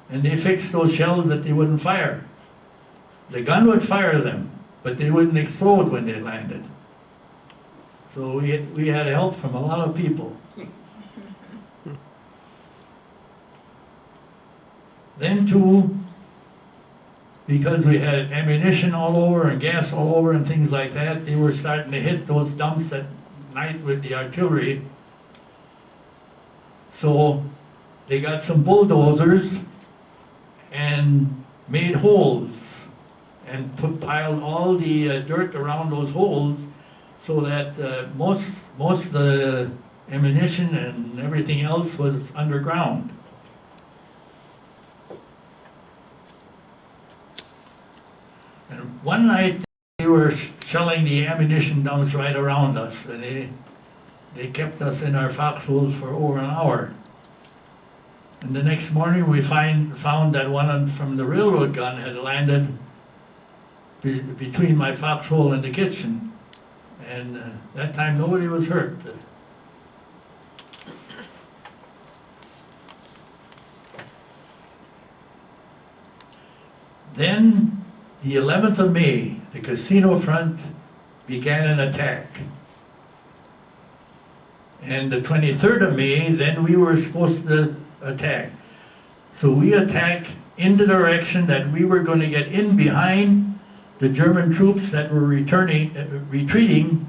and they fixed those shells that they wouldn't fire. The gun would fire them, but they wouldn't explode when they landed. So we had help from a lot of people. Then too, because we had ammunition all over and gas all over and things like that, they were starting to hit those dumps at night with the artillery. So they got some bulldozers and made holes and piled all the dirt around those holes, so that most of the ammunition and everything else was underground. And one night they were shelling the ammunition dumps right around us, and they kept us in our foxholes for over an hour. And the next morning we found that one from the railroad gun had landed between my foxhole and the kitchen. And that time nobody was hurt. Then, the 11th of May, the casino front began an attack. And the 23rd of May, then we were supposed to attack. So we attacked in the direction that we were going to get in behind the German troops that were retreating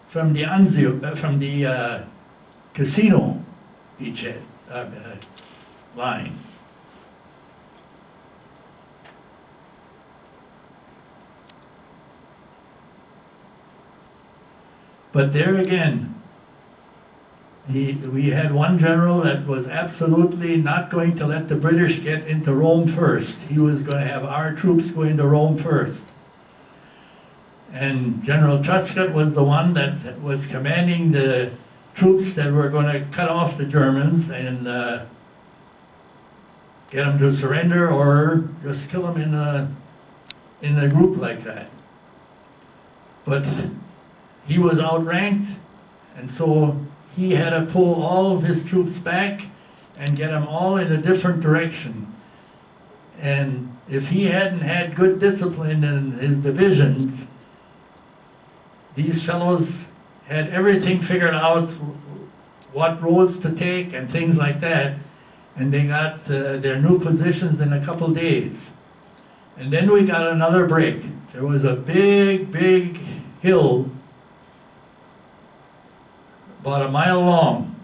from the casino beachhead line. But there again, we had one general that was absolutely not going to let the British get into Rome first. He was going to have our troops go into Rome first. And General Truscott was the one that was commanding the troops that were going to cut off the Germans and get them to surrender or just kill them in a group like that. But he was outranked, and so he had to pull all of his troops back and get them all in a different direction. And if he hadn't had good discipline in his divisions, these fellows had everything figured out, what roads to take and things like that, and they got their new positions in a couple days. And then we got another break. There was a big, big hill about a mile long,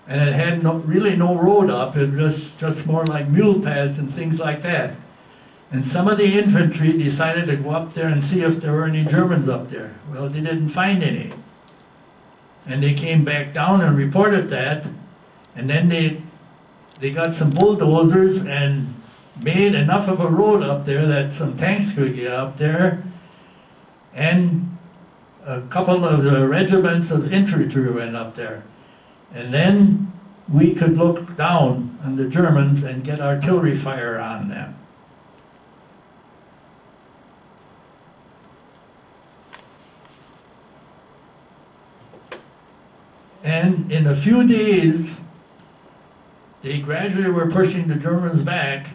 and it had really no road up. It was just more like mule paths and things like that. And some of the infantry decided to go up there and see if there were any Germans up there. Well, they didn't find any. And they came back down and reported that, and then they got some bulldozers and made enough of a road up there that some tanks could get up there, and a couple of the regiments of infantry went up there. And then we could look down on the Germans and get artillery fire on them. And in a few days, they gradually were pushing the Germans back,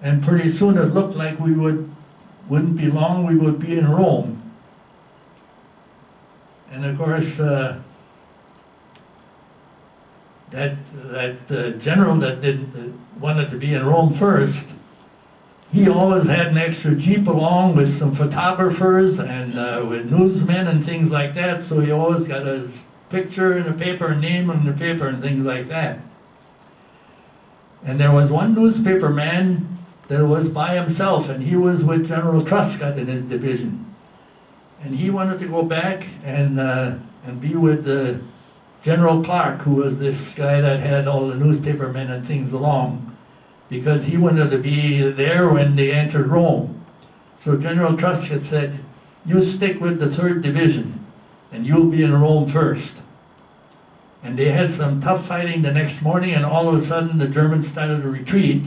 and pretty soon it looked like wouldn't be long, we would be in Rome. And of course, that general that wanted to be in Rome first, he always had an extra jeep along with some photographers and with newsmen and things like that, so he always got his picture in the paper, name in the paper, and things like that. And there was one newspaper man that was by himself, and he was with General Truscott in his division. And he wanted to go back and be with General Clark, who was this guy that had all the newspaper men and things along, because he wanted to be there when they entered Rome. So General Truscott said, "You stick with the 3rd Division, and you'll be in Rome first." And they had some tough fighting the next morning, and all of a sudden the Germans started to retreat.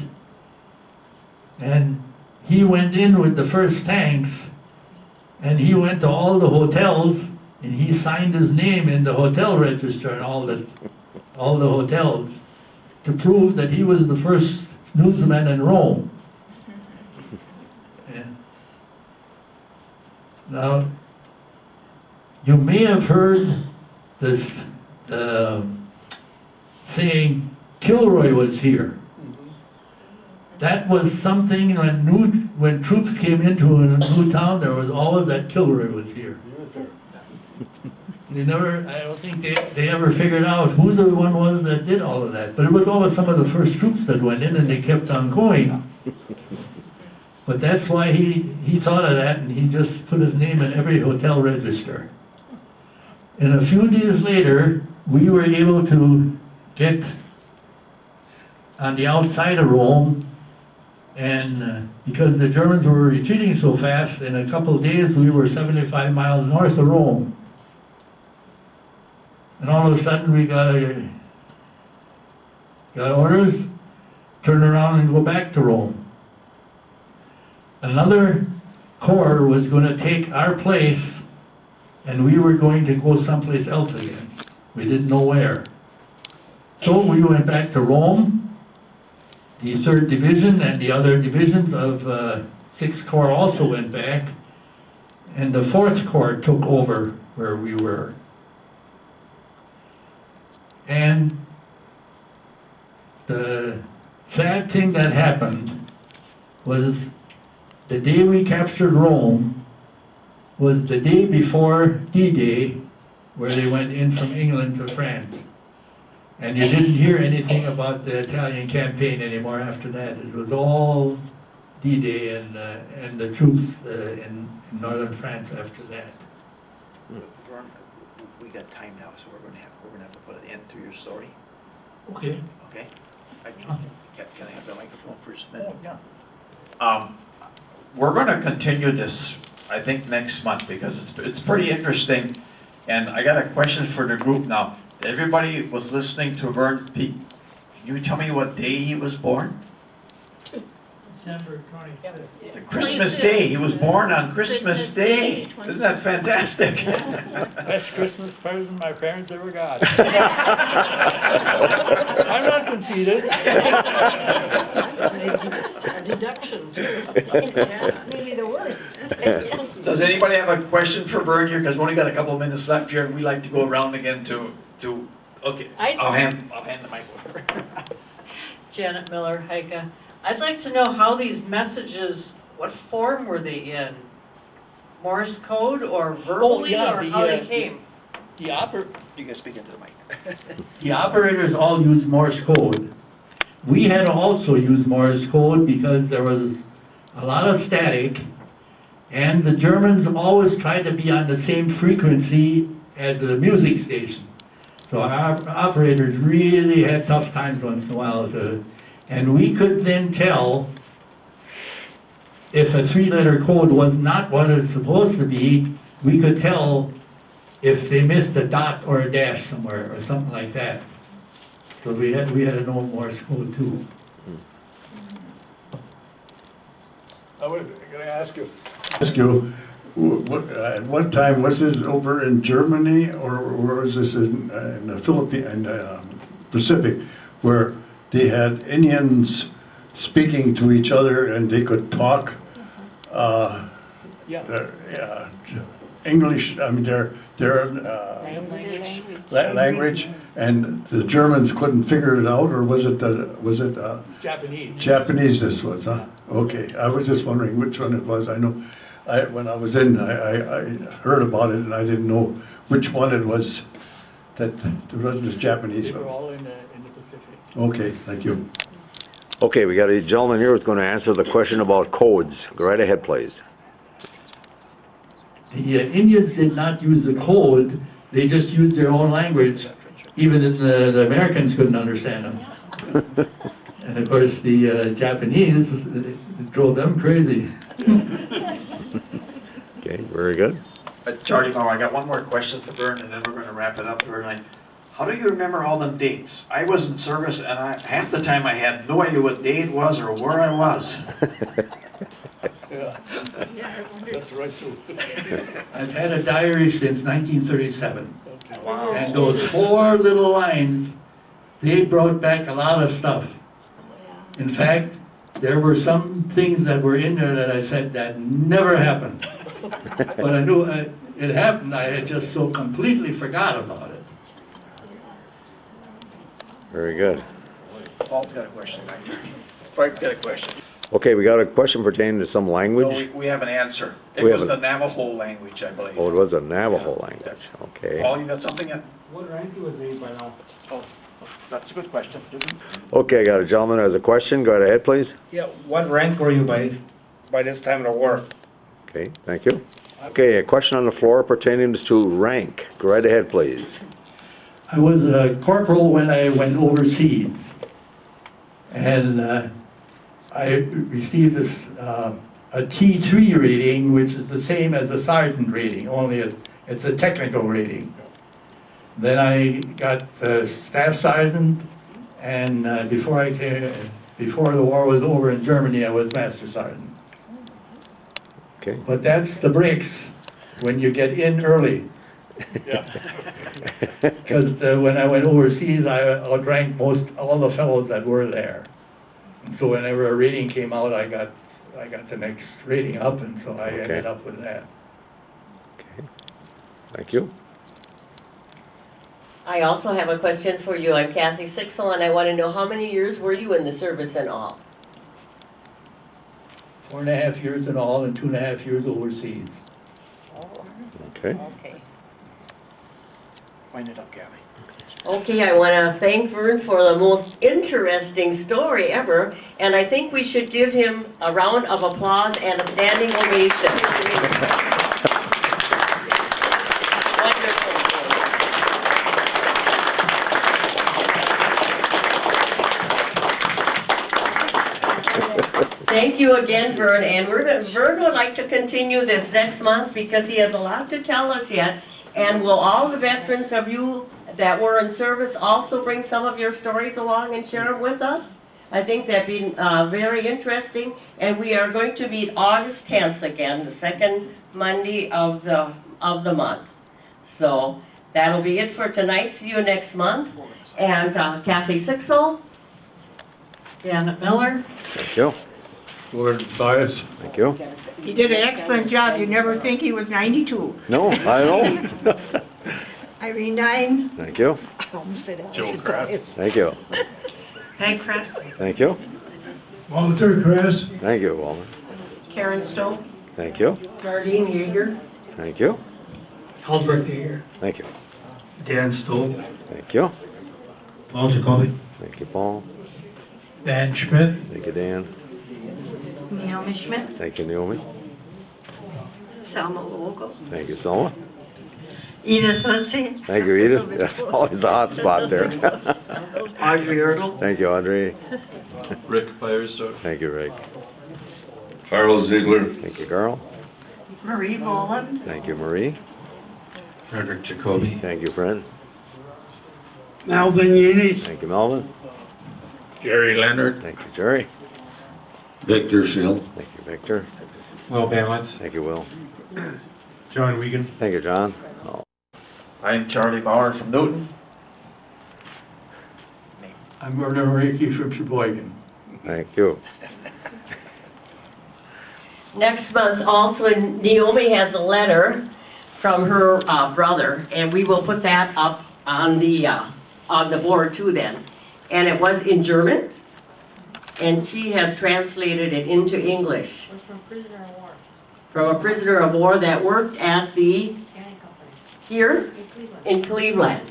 And he went in with the first tanks, and he went to all the hotels, and he signed his name in the hotel register and all the hotels to prove that he was the first newsman in Rome. And now, you may have heard this saying, Kilroy was here. That was something when troops came into a new town, there was always that Kilroy was here. I don't think they ever figured out who the one was that did all of that. But it was always some of the first troops that went in, and they kept on going. But that's why he thought of that, and he just put his name in every hotel register. And a few days later, we were able to get on the outside of Rome, and because the Germans were retreating so fast, in a couple of days we were 75 miles north of Rome. And all of a sudden we got orders, turn around and go back to Rome. Another corps was going to take our place, and we were going to go someplace else again. We didn't know where. So we went back to Rome. The 3rd Division and the other divisions of 6th Corps also went back, and the 4th Corps took over where we were. And the sad thing that happened was the day we captured Rome was the day before D-Day, where they went in from England to France. And you didn't hear anything about the Italian campaign anymore after that. It was all D-Day and the troops in northern France after that. we got time now, so we're gonna have to put an end to your story, Okay. okay? Can I have the microphone for just a minute? We're going to continue this, I think, next month because it's pretty interesting. And I got a question for the group now. Everybody was listening to Vern Pete. Can you tell me what day he was born? December 25th. The Christmas Day. He was born on Christmas Day. Isn't that fantastic? Best Christmas present my parents ever got. I'm not conceited. A deduction too. Maybe the worst. Does anybody have a question for Vern here? Because we only got a couple of minutes left here, and we like to go around again to okay. I'll hand the mic over. Janet Miller, Hika. I'd like to know how these messages, what form were they in? Morse code or verbally, or how they came? The oper- You can speak into the mic. The operators all use Morse code. We had to also use Morse code because there was a lot of static, and the Germans always tried to be on the same frequency as the music station. So our operators really had tough times once in a while and we could then tell if a three-letter code was not what it's supposed to be. We could tell if they missed a dot or a dash somewhere or something like that. So we had to know Morse code too. I was gonna ask you, at one time, was this over in Germany or was this in the Philippines, in Pacific, where they had Indians speaking to each other and they could talk? English, I mean, their language, and the Germans couldn't figure it out, or was it Japanese. Japanese this was, huh? Okay, I was just wondering which one it was. I know, when I was in, I heard about it and I didn't know which one it was that there was this Japanese They were one. all in the Pacific. Okay, thank you. Okay, we got a gentleman here who's going to answer the question about codes. Go right ahead, please. The Indians did not use the code, they just used their own language, even if the Americans couldn't understand them. And of course, the Japanese, it drove them crazy. Okay, very good. Charlie Bauer, I got one more question for Vern, and then we're going to wrap it up. Vern, how do you remember all them dates? I was in service, and half the time I had no idea what day it was or where I was. Yeah, that's right too. I've had a diary since 1937. Wow. And those 4 little lines, they brought back a lot of stuff. In fact, there were some things that were in there that I said that never happened. But I knew it happened, I had just so completely forgot about it. Very good. Paul's got a question back there. Frank's got a question. Okay, we got a question pertaining to some No, language. we have an answer. It We was have the Navajo language, I believe. Oh, it was a Navajo language. Yes. Okay. Paul, you got something? What rank was he by now? Oh, that's a good question. Okay, I got a gentleman who has a question. Go right ahead, please. Yeah, what rank were you by this time of the war? Okay, thank you. Okay, a question on the floor pertaining to rank. Go right ahead, please. I was a corporal when I went overseas. And I received this, a T3 rating, which is the same as a sergeant rating, only it's a technical rating. Then I got staff sergeant, and before the war was over in Germany, I was master sergeant. Okay. But that's the breaks when you get in early. Because when I went overseas, I outranked most all the fellows that were there. And so whenever a rating came out, I got the next rating up, and so I ended up with that. Okay. Thank you. I also have a question for you. I'm Kathy Sixel, and I want to know how many years were you in the service in all? 4.5 years in all, and 2.5 years overseas. Okay. Okay. Wind it up, Kathy. Okay, I want to thank Vern for the most interesting story ever, and I think we should give him a round of applause and a standing ovation. Wonderful. Thank you again, Vern, and Vern would like to continue this next month because he has a lot to tell us yet. And will all the veterans of you that were in service also bring some of your stories along and share them with us? I think that'd be very interesting. And we are going to meet August 10th again, the second Monday of the month. So that'll be it for tonight. See you next month. And Kathy Sixel. Janet Miller. Thank you. Lord Bias. Thank you. He did an excellent job. You'd never think he was 92. No, I know. Irene Dine. Thank you. Joe Cross. Thank you. Peg Crest. Thank you. Walter Kress. Thank you, Walter. Karen Stowe. Thank you. Darlene Yeager. Thank you. Ellsworth Yeager. Thank you. Dan Stoll. Thank you. Paul Jacoby. Thank you, Paul. Dan Schmidt. Thank you, Dan. Naomi Schmidt. Thank you, Naomi. Selma Vogel. Thank you, Selma. Edith Lindsay. Thank you, Edith. That's always the hot spot there. Audrey Ertl. Thank you, Audrey. Rick Firestone. Thank you, Rick. Carl Ziegler. Thank you, Carl. Marie Boland. Thank you, Marie. Frederick Jacoby. Thank you, Fred. Melvin Yeni. Thank you, Melvin. Jerry Leonard. Thank you, Jerry. Victor Shield. Thank you, Victor. Will Banwitz. Thank you, Will. John Wiegand. Thank you, John. Oh, I'm Charlie Bauer from Newton. I'm Vernon Wernecke from Sheboygan. thank you. Next month also, Naomi has a letter from her brother, and we will put that up on the board too then. And it was in German, and she has translated it into English. From a prisoner of war. From a prisoner of war that worked at here in Cleveland.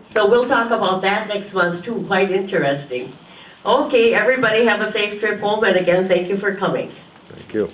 So we'll talk about that next month too, quite interesting. Okay, everybody have a safe trip home, and again, thank you for coming. Thank you.